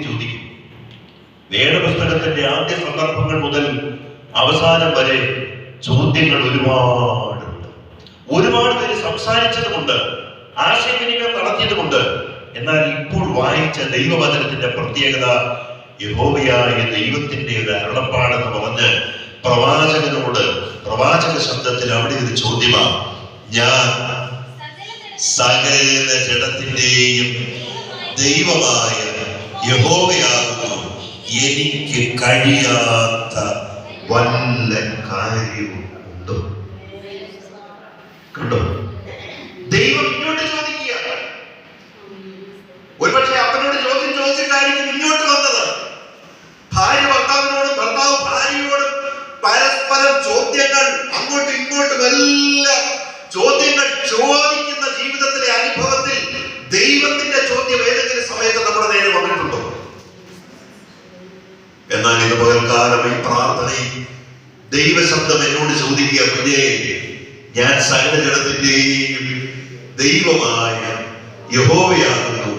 ചോദിക്കും. വേദപുസ്തകത്തിന്റെ ആദ്യ സന്ദർഭങ്ങൾ മുതൽ അവസാനം വരെ ചോദ്യങ്ങൾ ഒരുപാടുണ്ട്. ഒരുപാട് പേര് സംസാരിച്ചതുമുണ്ട്, ആശയവിനിമയം നടത്തിയതുമുണ്ട്. എന്നാൽ ഇപ്പോൾ വായിച്ച ദൈവവചനത്തിന്റെ പ്രത്യേകത യഹോവയായ ദൈവത്തിന്റെ ഒരു അരുളപ്പാടെന്ന് പറഞ്ഞ് പ്രവാചകനോട് പ്രവാചക ശബ്ദത്തിൽ അവിടെ ഒരു ചോദ്യമാണ്: ഞാൻ സകല ജഡത്തിന്റെയും ദൈവമായ യഹോവയാകുന്നു, എനിക്ക് കഴിയാത്ത വല്ല കാര്യവും ഉണ്ടോ? കണ്ടോ? ദൈവം ഇങ്ങോട്ട് ചോദിക്കുക. ഒരുപക്ഷെ അപ്പനോട് ചോദ്യം ചോദിച്ചിട്ടായിരിക്കും ഇങ്ങോട്ട് വന്നത്. ഭാര്യ ഭർത്താവിനോടും ഭർത്താവ് ഭാര്യയോടും പരസ്പരം ചോദ്യങ്ങൾ, അങ്ങോട്ടും ഇങ്ങോട്ടും എല്ലാം ചോദ്യങ്ങൾ ചോദിക്കുന്ന ജീവിതത്തിലെ അനുഭവത്തിൽ ദൈവത്തിന്റെ ചോദ്യം ഏതെങ്കിലും സമയത്ത് നമ്മുടെ നേരെ വന്നിട്ടുണ്ടോ? എന്നാൽ ഇന്ന് പകൽക്കാലം ഈ പ്രാർത്ഥനയിൽ ദൈവശബ്ദം എന്നോട് ചോദിക്കുക: കുഞ്ഞേ, ഞാൻ സകല ജഡത്തിന്റെയും ദൈവമായ യഹോവയാകുന്നു,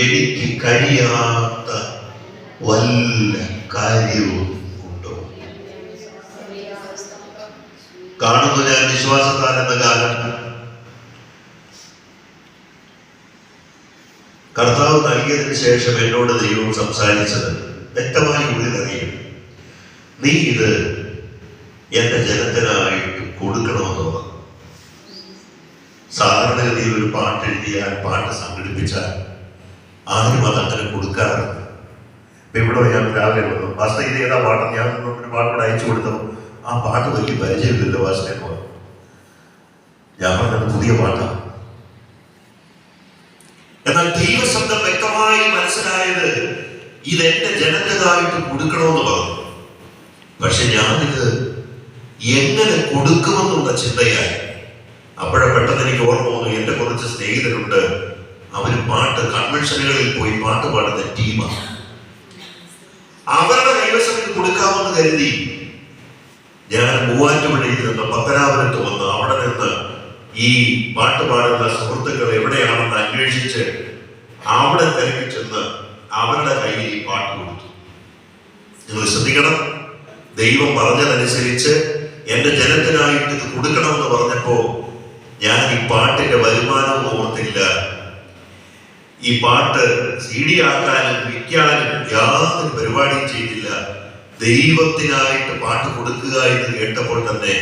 എനിക്ക് കഴിയാത്ത വല്ല കാര്യവും ഉണ്ടോ? കാണുന്നു ഞാൻ വിശ്വാസത്താൽ എന്ന കാലം കർത്താവ് നൽകിയതിനു ശേഷം എന്നോട് ദൈവം സംസാരിച്ചത് വ്യക്തമായി ഉള്ളിലറിയും. നീ ഇത് എന്റെ ജനത്തിനായിട്ട് കൊടുക്കണമെന്നുള്ളത്. സാധാരണഗതിയിൽ ഒരു പാട്ട് എഴുതിയാൽ, പാട്ട് സംഘടിപ്പിച്ചാൽ ആരും അതങ്ങനെ കൊടുക്കാറുണ്ട്. ഇപ്പൊ ഇവിടെ ഞാൻ രാവിലെ വന്നു, വാസ്ത ഇത് ഏതാ പാട്ട്, ഞാൻ ഒരു പാട്ടോട് അയച്ചു കൊടുത്തപ്പോൾ ആ പാട്ട് വലിയ പരിചയമില്ലല്ലോ വാസ്തനെ പോലെ. ഞാൻ പറഞ്ഞത് പുതിയ പാട്ടാണ്. എന്നാൽ ദൈവശബ്ദം വ്യക്തമായി മനസ്സിലായത് ഇതെന്റെ ജനത്തിനായിട്ട് കൊടുക്കണമെന്ന് പറഞ്ഞു. പക്ഷെ ഞാനിത് എങ്ങനെ കൊടുക്കുമെന്നുള്ള ചിന്തയായി. അപ്പോഴെ പെട്ടെന്ന് എനിക്ക് ഓർമ്മ വന്നു, എന്റെ കുറച്ച് സ്നേഹിതരുണ്ട്, അവര് പാട്ട് കൺവെൻഷനുകളിൽ പോയി പാട്ട് പാടുന്ന ടീമാണ്. അവരുടെ കൈവശത്തിൽ കൊടുക്കാമെന്ന് കരുതി ഞാൻ മൂവാറ്റുപുഴയിൽ നിന്ന് പത്തനാപുരത്ത് വന്ന് അവിടെ നിന്ന് ഈ പാട്ട് പാടുന്ന സുഹൃത്തുക്കൾ എവിടെയാണെന്ന് അന്വേഷിച്ച് അവിടെ തിരക്കി ചെന്ന് അവരുടെ കയ്യിൽ ഈ പാട്ട് കൊടുത്തു. നിങ്ങൾ ശ്രദ്ധിക്കണം, ദൈവം പറഞ്ഞതനുസരിച്ച് എന്റെ ജനത്തിനായിട്ട് ഇത് കൊടുക്കണമെന്ന് പറഞ്ഞപ്പോ ഞാൻ ഈ പാട്ടിന്റെ വരുമാനം ഓർത്തില്ല. ഈ പാട്ട് CD ആക്കാനും വിൽക്കാനും യാതൊരു പരിപാടിയും ചെയ്തില്ല. ദൈവത്തിനായിട്ട് പാട്ട് കൊടുക്കുക എന്ന് കേട്ടപ്പോൾ തന്നെ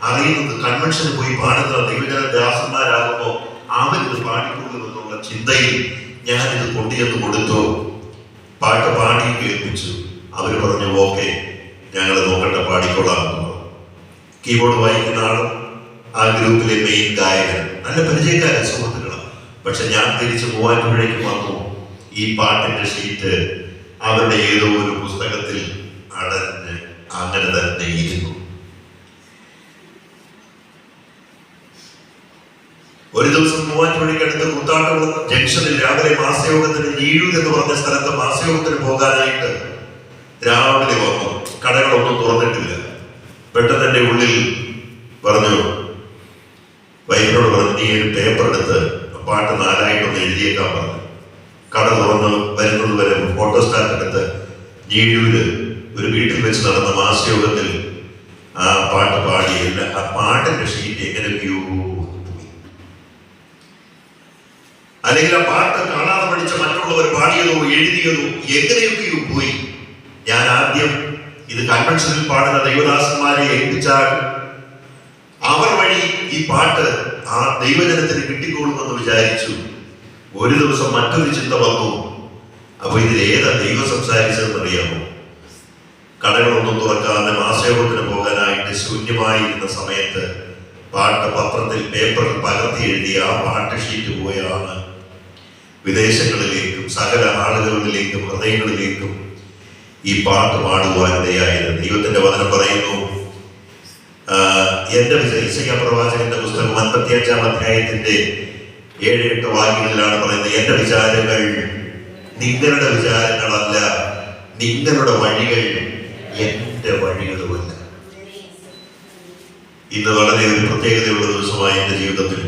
അറിയുന്നത് കൺവെൻഷന് പോയി പാടുന്ന ദൈവജന ദാസന്മാരാകുമ്പോൾ അവരിത് പാടിക്കൊള്ളുമെന്നുള്ള ചിന്തയിൽ ഞാനിത് കൊണ്ടുചെന്ന് കൊടുത്തു. പാട്ട് പാടി കേൾപ്പിച്ചു. അവര് പറഞ്ഞു, ഓക്കെ, ഞങ്ങൾ നോക്കട്ടെ, പാടിക്കൊള്ളാം. കീബോർഡ് വായിക്കുന്ന ആളും ആ ഗ്രൂപ്പിലെ മെയിൻ ഗായകൻ, നല്ല പരിചയക്കാരൻ, സുഹൃത്തുക്കളാണ്. പക്ഷെ ഞാൻ തിരിച്ച് മൂവാറ്റുപുഴയ്ക്ക് വന്നു. ഈ പാട്ടിന്റെ ഷീറ്റ് അവരുടെ ഏതോ ഒരു പുസ്തകത്തിൽ അടഞ്ഞ് അങ്ങനെ തന്നെ ഇരുന്നു. ഒരു ദിവസം മൂവാറ്റുപുഴയ്ക്കടുത്ത് കൂത്താട്ടുകുളം ജംഗ്ഷനിൽ രാവിലെ മാസയോഗത്തിന് ഞീഴൂർ എന്ന് പറഞ്ഞ സ്ഥലത്ത് മാസയോഗത്തിന് പോകാനായിട്ട് രാവിലെ വന്നു. കടകളൊന്നും തുറന്നിട്ടില്ല. പെട്ടെന്ന് എൻ്റെ ഉള്ളിൽ പറഞ്ഞു, വൈഫിനോട് പറഞ്ഞു, നീ ഒരു പേപ്പർ എടുത്ത് പാട്ട് 4 എഴുതിയേക്കാൻ പറഞ്ഞു. കട തുറന്ന് വരുന്നത് വരെ ഫോട്ടോസ്റ്റാറ്റ് എടുത്ത് ഞീഴൂര് ഒരു വീട്ടിൽ വെച്ച് നടന്ന മാസയോഗത്തിൽ ആ പാട്ട് പാടിയില്ല. ആ പാട്ടിന്റെ ഷീറ്റ് എങ്ങനെയൊക്കെയോ, അല്ലെങ്കിൽ ആ പാട്ട് കാണാതെ പഠിച്ച മറ്റുള്ളവർ പാടിയതോ എഴുതിയതോ എങ്ങനെയൊക്കെയോ പോയി. ഞാൻ ആദ്യം ഇത് കൺവെൻഷനിൽ പാടുന്ന ദൈവദാസന്മാരെ ഏൽപ്പിച്ചാൽ അവർ വഴി ഈ പാട്ട് ആ ദൈവജനത്തിന് കിട്ടിക്കൊള്ളുമെന്ന് വിചാരിച്ചു. ഒരു ദിവസം മറ്റൊരു ചിന്ത വന്നു. അപ്പൊ ഇതിലേതാ ദൈവം സംസാരിച്ചതെന്ന് അറിയാമോ? കടകളൊന്നും തുറക്കാതെ മാസയോഗത്തിന് പോകാനായിട്ട് ശൂന്യമായിരുന്ന സമയത്ത് പാട്ട് പത്രത്തിൽ പേപ്പറിൽ പകർത്തി എഴുതിയ ആ പാട്ട് ഷീറ്റ് പോയാണ് വിദേശങ്ങളിലേക്കും സകല ആളുകളിലേക്കും ഹൃദയങ്ങളിലേക്കും ഈ പാട്ട് പാടുവാനിടയായത്. ദൈവത്തിന്റെ വചനം പറയുന്നു, എന്റെ യെശയ്യാ പ്രവാചകന്റെ പുസ്തകം 55-ാം അധ്യായത്തിന്റെ 7-8 വാക്യങ്ങളിലാണ് പറയുന്നത്, എന്റെ വിചാരങ്ങൾ നിങ്ങളുടെ വിചാരങ്ങളല്ല, നിങ്ങളുടെ വഴികൾ എന്റെ വഴികളുമല്ല. ഇന്ന് വളരെ ഒരു പ്രത്യേകതയുള്ള ദിവസമായി എൻ്റെ ജീവിതത്തിൽ.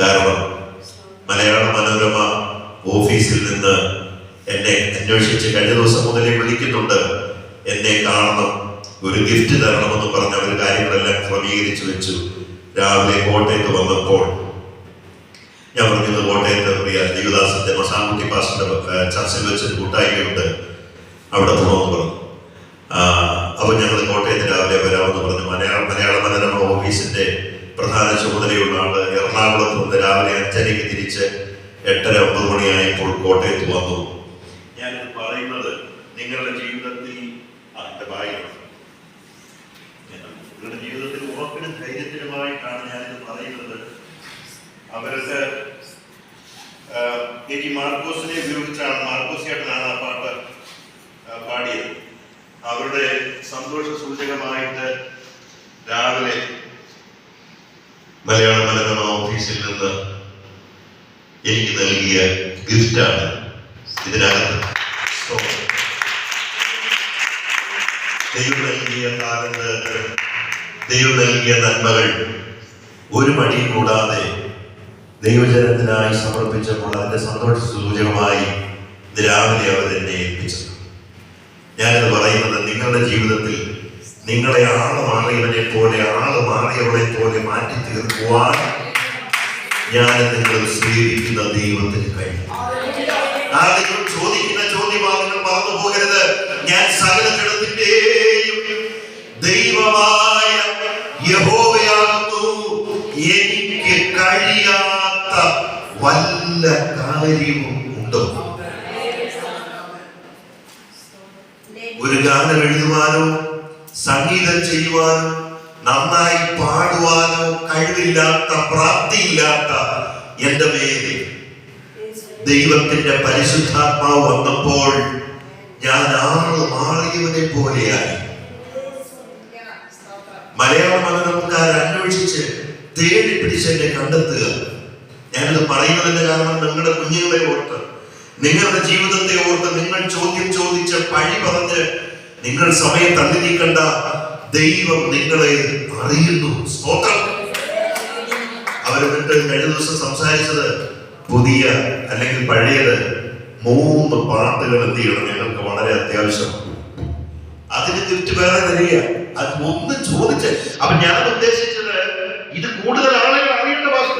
കാരണം മലയാള മനോരമ ഓഫീസിൽ നിന്ന് എന്നെ അന്വേഷിച്ച് കഴിഞ്ഞ ദിവസം മുതലേ വിളിക്കുന്നുണ്ട്. എന്നെ കാണണം, ഒരു ഗിഫ്റ്റ് തരണമെന്ന് പറഞ്ഞ് അവർ കാര്യങ്ങളെല്ലാം ക്രമീകരിച്ചു വെച്ചു. രാവിലെ കോട്ടയത്ത് വന്നപ്പോൾ ഞാൻ പറഞ്ഞത്, കോട്ടയത്ത് പ്രിയ ദേവദാസന്റെ മസാൻകുട്ടി പാസ്റ്ററുടെ ചർച്ചിൽ വെച്ചൊരു കൂട്ടായ്മയുണ്ട്, അവിടെ പോകണമെന്ന് പറഞ്ഞു. അപ്പൊ ഞങ്ങൾ കോട്ടയത്ത് രാവിലെ വരാമെന്ന് പറഞ്ഞു. മലയാള മനോരമ ഓഫീസിന്റെ പ്രധാന ചുമതലയുള്ള ആള് എറണാകുളത്ത് നിന്ന് രാവിലെ 5:30 തിരിച്ച് 8:30-9 മണിയായപ്പോൾ കോട്ടയത്ത് വന്നു. ഞാനിത് പറയുന്നത് നിങ്ങളുടെ ജീവിതത്തിൽ നിങ്ങളുടെ ജീവിതത്തിൽ ഉറപ്പിനും ധൈര്യത്തിനുമായിട്ടാണ് ഞാനിത് പറയുന്നത്. അവർക്ക് എനിക്ക് മാർക്കോസിനെ ഉപയോഗിച്ചാണ്, മാർക്കോസ് ചേട്ടനാണ് ആ പാട്ട് പാടിയത്. അവരുടെ സന്തോഷ സൂചകമായിട്ട് രാവിലെ മലയാള മനോരമ ഓഫീസിൽ നിന്ന് എനിക്ക് നൽകിയ ഗിഫ്റ്റാണ് ഇതിനകത്ത്. ദൈവം നൽകിയ താലന്ത്, ദൈവം നൽകിയ നന്മകൾ ഒരു മടിയും കൂടാതെ ദൈവജനത്തിനായി സമർപ്പിച്ചപ്പോൾ അതിന്റെ സന്തോഷ സൂചകമായി രാവിലെ അവർ എന്നെ ഏൽപ്പിച്ചത്. ഞാനിത് പറയുന്നത്, നിങ്ങളുടെ ജീവിതത്തിൽ നിങ്ങളെ ആള് മാറിയവനെ പോലെ, ആള് മാറിയവളെ പോലെ മാറ്റി തീർക്കുവാൻ ഞാൻ നിങ്ങൾ സ്വീകരിക്കുന്ന ദൈവത്തിന് കഴിയും. ആ ദൈവം ചോദിക്കുന്ന ചോദ്യമാകുകൾ മറന്നു പോകരുത്. ഞാൻ സകല ജഡത്തിന്റെയും ദൈവമായ യഹോവയാകുന്നു, എനിക്ക് കഴിയാത്ത വല്ല കാര്യവും ഉണ്ടോ? ഒരു ഗാനം എഴുതുവാനോ സംഗീതം ചെയ്യുവാനോ നന്നായി പാടുവാനോ കഴിവില്ലാത്ത, പ്രാപ്തിയില്ലാത്ത എന്റെ മേലെ ദൈവത്തിന്റെ പരിശുദ്ധാത്മാവ് വന്നപ്പോൾ ഞാൻ ആള് മാറിയവനെ പോലെയായി. മലയാള മനോരമക്കാർ അന്വേഷിച്ച് തേടി പിടിച്ച് എന്നെ കണ്ടെത്തുക. ഞാനിത് പറയുന്നതിന്റെ കാരണം നിങ്ങളുടെ കുഞ്ഞുങ്ങളെ ഓർത്ത്, നിങ്ങളുടെ ജീവിതത്തെ ഓർത്ത്, നിങ്ങൾ ചോദ്യം ചോദിച്ച് പഴി പറഞ്ഞ് നിങ്ങൾ സമയം തള്ളി നീക്കണ്ട. ദൈവം നിങ്ങളെ അറിയുന്നു. സ്തോത്രം. അവരെന്നിട്ട് കഴിഞ്ഞ ദിവസം സംസാരിച്ചത് പുതിയ അല്ലെങ്കിൽ പഴയത് 3 പാട്ടുകൾ എന്ത് ചെയ്യണം, ഞങ്ങൾക്ക് വളരെ അത്യാവശ്യം. അതിന് ഗിഫ്റ്റ് വേറെ തരിക. അത് ഒന്ന് ചോദിച്ച്, അപ്പൊ ഞാൻ ഉദ്ദേശിച്ചത് ഇത് കൂടുതൽ ആളുകൾ അറിയേണ്ട ഭാഷ,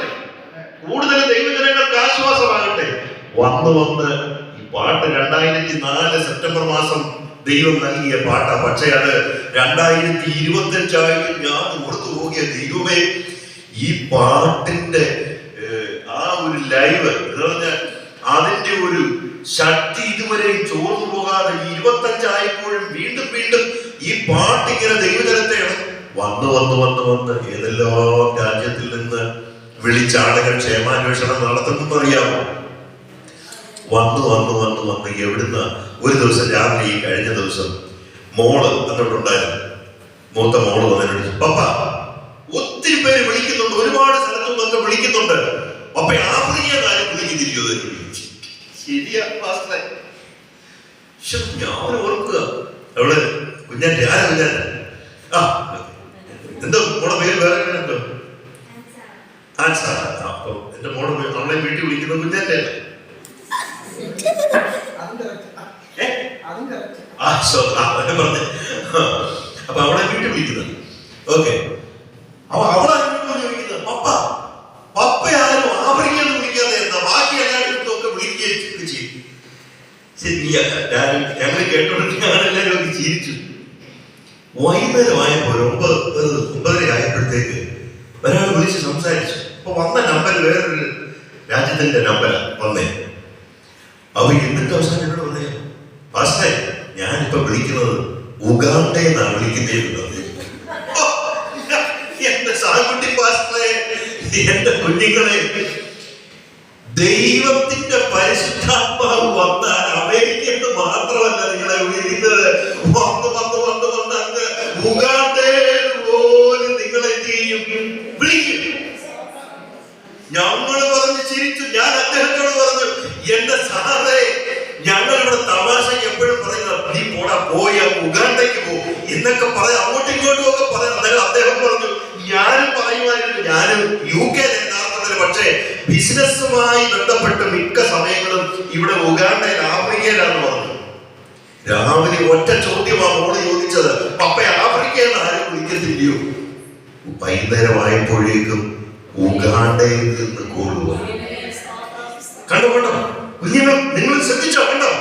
കൂടുതൽ ദൈവജനങ്ങൾക്ക് ആശ്വാസമാകട്ടെ. വന്ന് ഈ പാട്ട് 2004 സെപ്റ്റംബർ മാസം ദൈവം നൽകിയ പാട്ടാ. പക്ഷെ അത് 2025 ഞാൻ ഓർത്തു പോകിയ ദൈവമേ, ഈ പാട്ടിന്റെ ആ ഒരു ലൈവ് എന്ന് പറഞ്ഞാൽ അതിന്റെ ഒരു ശക്തി ഇതുവരെ ചോർന്നു പോകാതെ 25 വീണ്ടും വീണ്ടും ഈ പാട്ടിങ്ങനെ ദൈവജനത്തെ വന്ന് ഏതെല്ലാം രാജ്യത്തിൽ നിന്ന് വിളിച്ച ആളുകൾ ക്ഷേമാന്വേഷണം നടത്തുന്നു അറിയാമോ? വന്ന് എവിടുന്ന ഒരു ദിവസം രാത്രി, കഴിഞ്ഞ ദിവസം മോള് എന്നോടുണ്ടായിരുന്നു. മൂത്ത മോള് വന്നതിനോട്, പപ്പ ഒത്തിരി പേര് വിളിക്കുന്നുണ്ട്, ഒരുപാട് സ്ഥലത്തു നിന്നൊക്കെ വിളിക്കുന്നുണ്ട്, പപ്പ ആഫ്രിക്ക കാര്യം വിളിക്കുന്നില്ലയോ? ശരിയാ പാസ്റ്ററെ. ഞാൻ ഓർക്കുക, അവള് കുഞ്ഞാറ്റെ, ആരാ കുഞ്ഞാറ്റെ? ആ എന്തോ മോളെ പേര് വേറെ എന്തോ ആൻസാ. അപ്പൊ എന്റെ മോളെ നമ്മളെ വീട്ടിൽ വിളിക്കുന്ന കുഞ്ഞാറ്റെ. അപ്പൊ അവളെ വീട്ടിൽ വിളിക്കുന്നത്. ഓക്കെ, അപ്പൊ അവളെ ചോദിക്കുന്നത്, പപ്പ പപ്പയാരും ആഫ്രിക്കയിൽ വിളിക്കാതെ എന്താ ബാക്കി എല്ലാവരും ഒക്കെ വിളിക്കുകയും ചെയ്യും. ശരിയാ, ഞങ്ങൾ കേട്ടോണ്ട് ഞങ്ങളെല്ലാവരും ഒക്കെ ചിരിച്ചു. വൈകുന്നേരമായപ്പോൾ 9:30 ആയപ്പോഴത്തേക്ക് ഒരാൾ വിളിച്ച് സംസാരിച്ചു. അപ്പൊ വന്ന നമ്പർ വേറൊരു രാജ്യത്തിന്റെ നമ്പരാ വന്നേ. അപ്പൊ എന്നിട്ട് അവസാനം എന്നോട് പറയാ, പാസ്റ്റേ ഞാനിപ്പോ വിളിക്കുന്നത് ഉഗാണ്ടയെന്നാണ് വിളിക്കുന്നത്. എന്റെ സാൻകുട്ടി പാസ്റ്ററെ, എന്റെ കുഞ്ഞുങ്ങളെ, ദൈവത്തിന്റെ പരിശുദ്ധാത്മാവ് വന്നാൽ അമേരിക്കയിൽ മാത്രമല്ല നിങ്ങളെ വിളിക്കുന്നത്, വന്ന് അങ്ങ് ഉഗാണ്ടയിൽ പോലും നിങ്ങളെ എന്ത് ചെയ്യും, വിളിക്കും. ഞങ്ങള് പറഞ്ഞ് ചിരിച്ചു. ഞാൻ അദ്ദേഹത്തോട് പറഞ്ഞു, എന്റെ സാറേ, ഞങ്ങൾ ഇവിടെ തമാശയ്ക്ക് എപ്പോഴും പറയുന്നത്, നീ പോയ ഉഗാണ്ടയ്ക്ക് പോകും എന്നൊക്കെ പറയാം, അങ്ങോട്ടും ഇങ്ങോട്ടും ഒക്കെ പറയാം. അദ്ദേഹം പറഞ്ഞു, ഞാനും പറയുമായിരുന്നു, ഞാനും UK യഥാർത്ഥത്തിൽ, പക്ഷേ ബിസിനസ്സുമായി ബന്ധപ്പെട്ട് മിക്ക സമയങ്ങളും ഇവിടെ ഉഗാണ്ടയിൽ, ആഫ്രിക്കയിലാണെന്ന് പറഞ്ഞു. രാവിലെ ഒറ്റ ചോദ്യമാണ് മോള് ചോദിച്ചത്, പപ്പ ആഫ്രിക്കയെന്ന് ആരും വിളിക്കത്തില്ലയോ? വൈകുന്നേരമായപ്പോഴേക്കും ഉഗാണ്ടയിൽ നിന്ന് കോളുക. കണ്ടോ കണ്ടോ കുഞ്ഞുങ്ങൾ, നിങ്ങൾ ശ്രദ്ധിച്ചോ? കണ്ടോ,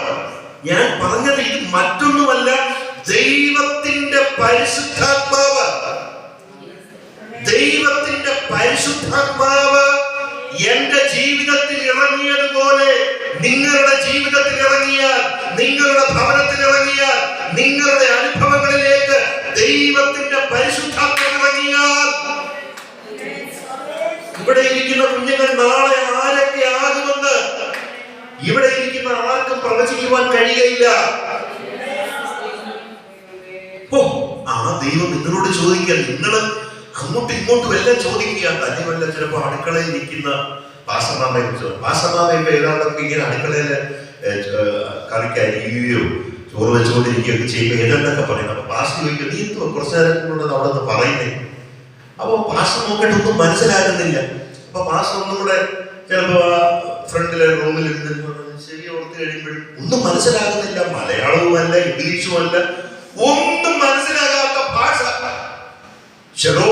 ഞാൻ പറഞ്ഞത് ഇത് മറ്റൊന്നുമല്ല, ദൈവത്തിന്റെ പരിശുദ്ധാത്മാവ്, ദൈവത്തിന്റെ പരിശുദ്ധാത്മാവ് എന്റെ ജീവിതത്തിൽ ഇറങ്ങിയതുപോലെ നിങ്ങളുടെ ജീവിതത്തിൽ ഇറങ്ങിയാൽ, നിങ്ങളുടെ ഭവനത്തിൽ ഇറങ്ങിയാൽ, നിങ്ങളുടെ അനുഭവങ്ങളിലേക്ക് ദൈവത്തിന്റെ പരിശുദ്ധാത്മാവ് ഇറങ്ങിയാൽ, ഇവിടെ ഇരിക്കുന്ന കുഞ്ഞുങ്ങൾ നാളെ ആരൊക്കെ ആകുമെന്ന് ഇവിടെ ഇരിക്കുന്ന ആർക്കും പ്രവചിക്കുവാൻ കഴിയുകയില്ല. ആ ദൈവം നിങ്ങളോട് ചോദിക്കാൻ, നിങ്ങൾ അങ്ങോട്ടും ഇങ്ങോട്ടും എല്ലാം ചോദിക്കുക. തന്നെയല്ല, ചിലപ്പോ അടുക്കളയിൽ നിൽക്കുന്ന പാസമാമയെ കുറിച്ച്, പാസമാമ ഇപ്പൊ ഏതാണ്ടൊക്കെ ഇങ്ങനെ അടുക്കളയില് കറിക്ക് അരിയുകയോ ചോറ് വെച്ചുകൊണ്ടിരിക്കുകയൊക്കെ ചെയ്യുമ്പോൾ ഏതാണ്ടൊക്കെ പറയുന്നത്. അപ്പൊ പാസ് ചോദിക്കും, നീ കുറച്ചു നേരം കൊണ്ടത് അവിടെ നിന്ന് പറയുന്നേ. അപ്പൊ പാസ് നോക്കിയിട്ട് ഒന്നും മനസ്സിലാകുന്നില്ല. അപ്പൊ പാസ് ഒന്നും കൂടെ ചിലപ്പോ ഫ്രണ്ടിലെ റൂമിൽ ശരി ഓർത്ത് കഴിയുമ്പോഴും ഒന്നും മനസ്സിലാകുന്നില്ല. മലയാളവുമല്ല, ഇംഗ്ലീഷുമല്ല, ഒന്നും മനസ്സിലാകാത്ത ഭാഷ. ചെറോ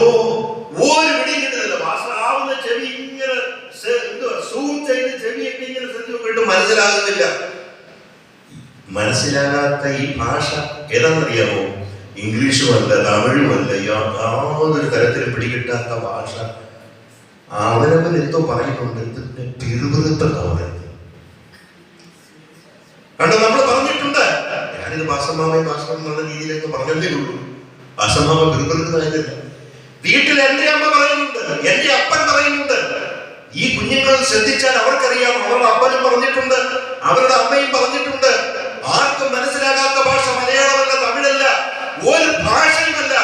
ഒരു പിടിയും കിട്ടുന്നില്ല. ഭാഷ ആവുന്ന ചെവി ഇങ്ങനെ സൂം ചെയ്ത് ചെവിയൊക്കെ ഇങ്ങനെ ശ്രദ്ധിച്ചിട്ട് മനസ്സിലാകുന്നില്ല. മനസ്സിലാകാത്ത ഈ ഭാഷ ഏതാണെന്നറിയാമോ? ഇംഗ്ലീഷുമല്ല, തമിഴുമല്ല, യാതൊരു തരത്തിലും പിടികിട്ടാത്ത ഭാഷ. അവരവൻ എന്തോ പറയുന്നുണ്ട്, പിറുപിറുപ്പെന്ന് പറയുന്നത്. കണ്ടോ, നമ്മൾ പറഞ്ഞിട്ടുണ്ട്. ഞാനിത് ഭാഷമാമയും ഭാഷമാമ എന്നുള്ള രീതിയിലൊക്കെ പറഞ്ഞതേ ഉള്ളൂ. ഭാഷമാമ പിറുപിറുക്കുന്നതായില്ല. വീട്ടിൽ എന്റെ അമ്മ പറയുന്നുണ്ട്, എന്റെ അപ്പൻ പറയുന്നുണ്ട്. ഈ കുഞ്ഞുങ്ങൾ ശ്രദ്ധിച്ചാൽ അവർക്കറിയാം, അവരുടെ അപ്പനും പറഞ്ഞിട്ടുണ്ട്, അവരുടെ അമ്മയും പറഞ്ഞിട്ടുണ്ട്. ആർക്കും മനസ്സിലാകാത്ത ഭാഷ മലയാളമല്ല, തമിഴല്ല, ഒരു ഭാഷയുമല്ല.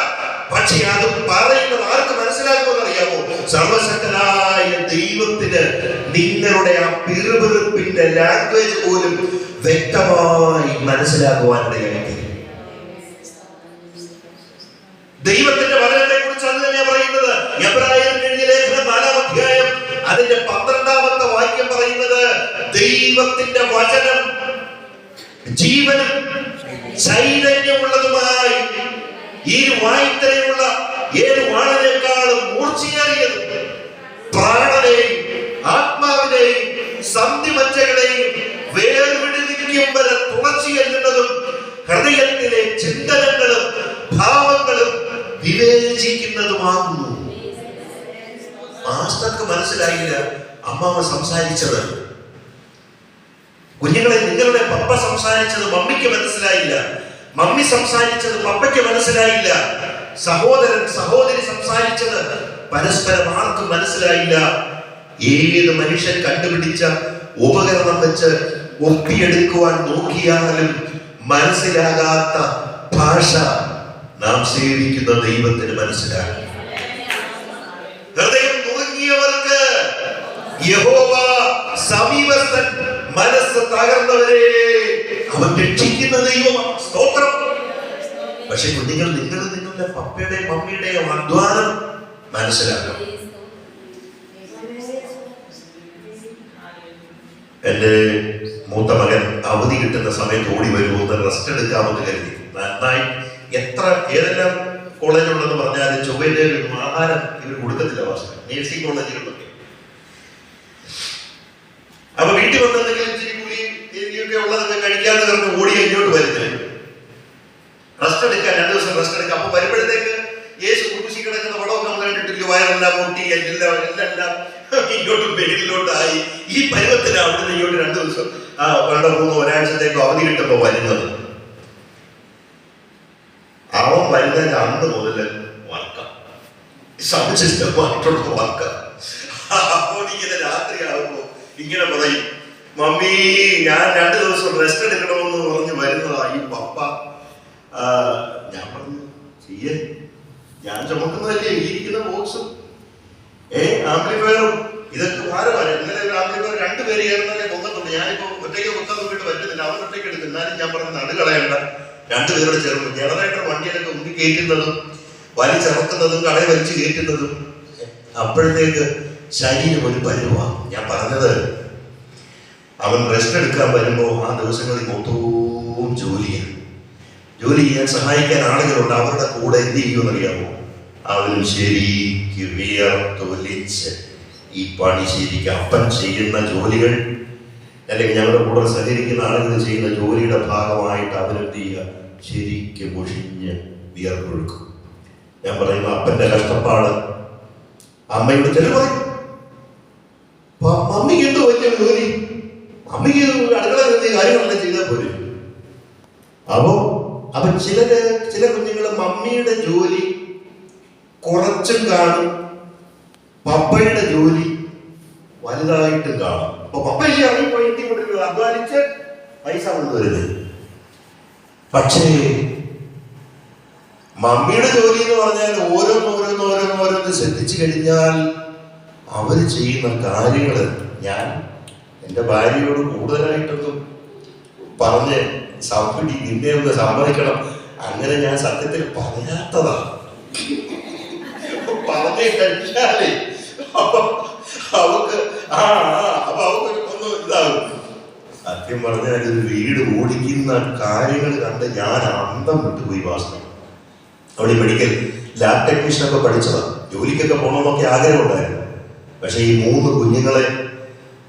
പക്ഷെ അത് പറയുന്നത് ആർക്ക് മനസ്സിലാക്കുമെന്ന് അറിയാമോ? സർവശക്തനായ ദൈവത്തിന് നിങ്ങളുടെ ആ പിറുപിറുപ്പിന്റെ ലാംഗ്വേജ് പോലും വ്യക്തമായി മനസ്സിലാക്കുവാനിടയായി. ദൈവത്തിന്റെ വചനത്തെ കുറിച്ച് അത് തന്നെയാണ് പറയുന്നത്. എബ്രായർക്ക് എഴുതിയ ലേഖനം 4-ാം അധ്യായം അതിന്റെ 12-ാമത്തെ വാക്യം പറയുന്നത്, ദൈവത്തിന്റെ വചനം ജീവനും ചൈതന്യമുള്ളതുമായി ഈ വായ്ത്തലയുള്ള ഏത് വാളിനേക്കാളും മൂർച്ചയേറിയതും പ്രാണനെയും ആത്മാവിനെയും സന്ധിമജ്ജകളെയും വേർപിടിക്കും വരെ തുളച്ചു ചെല്ലുന്നതും ഹൃദയത്തിലെ ചിന്തനങ്ങളും ഭാവങ്ങളും വിവേചിക്കുന്നതുമാകുന്നു. മാസ്റ്റർക്ക് മനസ്സിലായില്ല അമ്മാവ സംസാരിച്ചത്. കുഞ്ഞുങ്ങളെ, നിങ്ങളുടെ പപ്പ സംസാരിച്ചത് മമ്മിക്ക് മനസ്സിലായില്ല, മമ്മി സംസാരിച്ചത് പപ്പയ്ക്ക് മനസ്സിലായില്ല, സഹോദരൻ സഹോദരി സംസാരിച്ചത് പരസ്പരം ആർക്കും മനസ്സിലായില്ല. ഏത് മനുഷ്യൻ കണ്ടുപിടിച്ച ഉപകരണം വെച്ച് ഒപ്പിയെടുക്കുവാൻ നോക്കിയാലും മനസ്സിലാകാത്ത ഭാഷ നാം സേവിക്കുന്ന ദൈവത്തിന് മനസ്സിലാകും. ഹൃദയം നുറുങ്ങിയവർക്ക് യഹോവ സമീപസ്ഥൻ, മനസ്സ് തകർന്നവരെ അവൻ രക്ഷിക്കുന്ന ദൈവമാണ്. സ്തോത്രം. പക്ഷെ കുഞ്ഞുങ്ങൾ, നിങ്ങൾ നിങ്ങളുടെ പപ്പയുടെയും മമ്മിയുടെയും അധ്വാനം മനസ്സിലാക്കണം. എന്റെ മൂത്ത മകൻ അവധി കിട്ടുന്ന സമയത്ത് ഓടി വരുമ്പോൾ റെസ്റ്റ് എടുക്കാമെന്ന് കരുതി. നന്നായി ഏതെല്ലാം കോളേജുള്ളതെന്ന് പറഞ്ഞാലും ചൊവ്വയിലെ ആഹാരം ഇവർ കൊടുക്കത്തില്ല. നേഴ്സിംഗ് കോളേജുകളിലൊക്കെ. അപ്പൊ വീട്ടിൽ വന്നെന്തെങ്കിലും ഇച്ചിരി കൂലിയും രീതിയൊക്കെ ഉള്ളതൊക്കെ കഴിക്കാതെ കണ്ട് ഓടി ഇങ്ങോട്ട് വരുന്നത് റെസ്റ്റ് എടുക്കാൻ, 2 ദിവസം റെസ്റ്റ് എടുക്കാം. അപ്പൊ വരുമ്പോഴത്തേക്ക് യേശു കുരിശിൽ കിടക്കുന്ന പടമൊക്കെ നമ്മൾ കണ്ടിട്ടില്ല. വയറെല്ലാം പൊട്ടി, എല്ലാം ഇങ്ങോട്ടും പേരിലോട്ടായി. ഈ പരുവത്തിന് അവിടുന്ന് ഇങ്ങോട്ട് 2 ദിവസം 2 3 ഒരാഴ്ചത്തേക്ക് അവധി കിട്ടുമ്പോ വരുന്നത്. അവൻ വരുന്നതിന്റെ അന്ന് മുതൽ വർക്ക, സമുചിതമായിട്ടുള്ള വർക്ക. അപ്പോൾ ഇങ്ങനെ രാത്രിയാകുമ്പോ ഇങ്ങനെ പറയും, മമ്മി ഞാൻ 2 ദിവസം റെസ്റ്റ് എടുക്കണമെന്ന് പറഞ്ഞ് വരുന്നതാ ഈ പപ്പ. ഞാൻ പറഞ്ഞു, ചെയ്യേ, ഞാൻ ചുമക്കുന്നതല്ലേ ഇരിക്കുന്ന ബോക്സും ആംപ്ലിഫയറും ഇതൊക്കെ ഭാരമാണ്. ഇന്നലെ ഒരു ആംപ്ലിഫയർ 2 പേര് കയറുന്നതല്ലേ പൊക്കത്തുള്ളൂ. ഞാനിപ്പോ ഒറ്റയ്ക്ക് പൊക്കാൻ നോക്കിയിട്ട് പറ്റുന്നില്ല. അവൻ ഒറ്റയ്ക്ക് എടുക്കും. എന്നാലും ഞാൻ പറഞ്ഞ നടുകളയണ്ട, 2 പേരോട് ചേർന്നു. ജനറേറ്റർ വണ്ടിയിലൊക്കെ ഉന്തി കയറ്റുന്നതും വലിച്ചിറക്കുന്നതും കടയിൽ വലിച്ചു കയറ്റുന്നതും. അപ്പോഴത്തേക്ക് ശരീരം ഒരു പരുവാണ്. ഞാൻ പറഞ്ഞത്, അവൻ റെസ്റ്റ് എടുക്കാൻ വരുമ്പോ ആ ദിവസങ്ങളിൽ മൊത്തവും ജോലിയാണ്. ജോലി ചെയ്യാൻ സഹായിക്കാൻ ആളുകളുണ്ട്. അവരുടെ കൂടെ എന്ത് ചെയ്യുമെന്നറിയാമോ? അവരും ശരിക്ക് വിയർത്തൊലിച്ച് ഈ പണി ശരിക്ക് അപ്പൻ ചെയ്യുന്ന ജോലികൾ, അല്ലെങ്കിൽ ഞങ്ങളുടെ കൂടെ സഹകരിക്കുന്ന ആളുകൾ ചെയ്യുന്ന ജോലിയുടെ ഭാഗമായിട്ട് അവരെന്ത് ചെയ്യുക? ശരിക്ക് മുഷിഞ്ഞ് വിയർപ്പൊഴുക്കും. ഞാൻ പറയുന്നു, അപ്പന്റെ കഷ്ടപ്പാട് അമ്മയുടെ ചില പറയും, മമ്മിക്ക് എന്ത് പറ്റിയ ജോലി, മമ്മിക്ക് അടുക്കള കാര്യങ്ങളെല്ലാം ചെയ്താൽ പോലും. അപ്പൊ ചില കുഞ്ഞുങ്ങൾ മമ്മിയുടെ ജോലി കുറച്ചും കാണും, പപ്പയുടെ ജോലി വലുതായിട്ടും കാണും. അപ്പൊ പപ്പ ഇറങ്ങിപ്പോയി അധ്വാനിച്ച് പൈസ കൊണ്ടുവരുന്നത്. പക്ഷേ മമ്മിയുടെ ജോലി എന്ന് പറഞ്ഞാൽ ഓരോന്നോരോന്ന് ശ്രദ്ധിച്ചു കഴിഞ്ഞാൽ അവർ ചെയ്യുന്ന കാര്യങ്ങൾ ഞാൻ എൻ്റെ ഭാര്യയോട് കൂടുതലായിട്ടൊന്നും പറഞ്ഞ് നിന്നെ ഒന്ന് സമ്മതിക്കണം, അങ്ങനെ ഞാൻ സത്യത്തിൽ പറയാത്തതാ. പറഞ്ഞു കഴിഞ്ഞാലേ അവക്ക് ഒന്ന് ഇതാകും. സത്യം പറഞ്ഞാൽ ഒരു വീട് ഓടിക്കുന്ന കാര്യങ്ങൾ കണ്ട് ഞാൻ അന്തം വിട്ടുപോയി. വാസ്തവം അവിടെ മെഡിക്കൽ ലാബ് ടെക്നീഷ്യനൊക്കെ പഠിച്ചതാ, ജോലിക്കൊക്കെ പോകണമെന്നൊക്കെ ആഗ്രഹമുണ്ടായിരുന്നു. പക്ഷെ ഈ 3 കുഞ്ഞുങ്ങളെ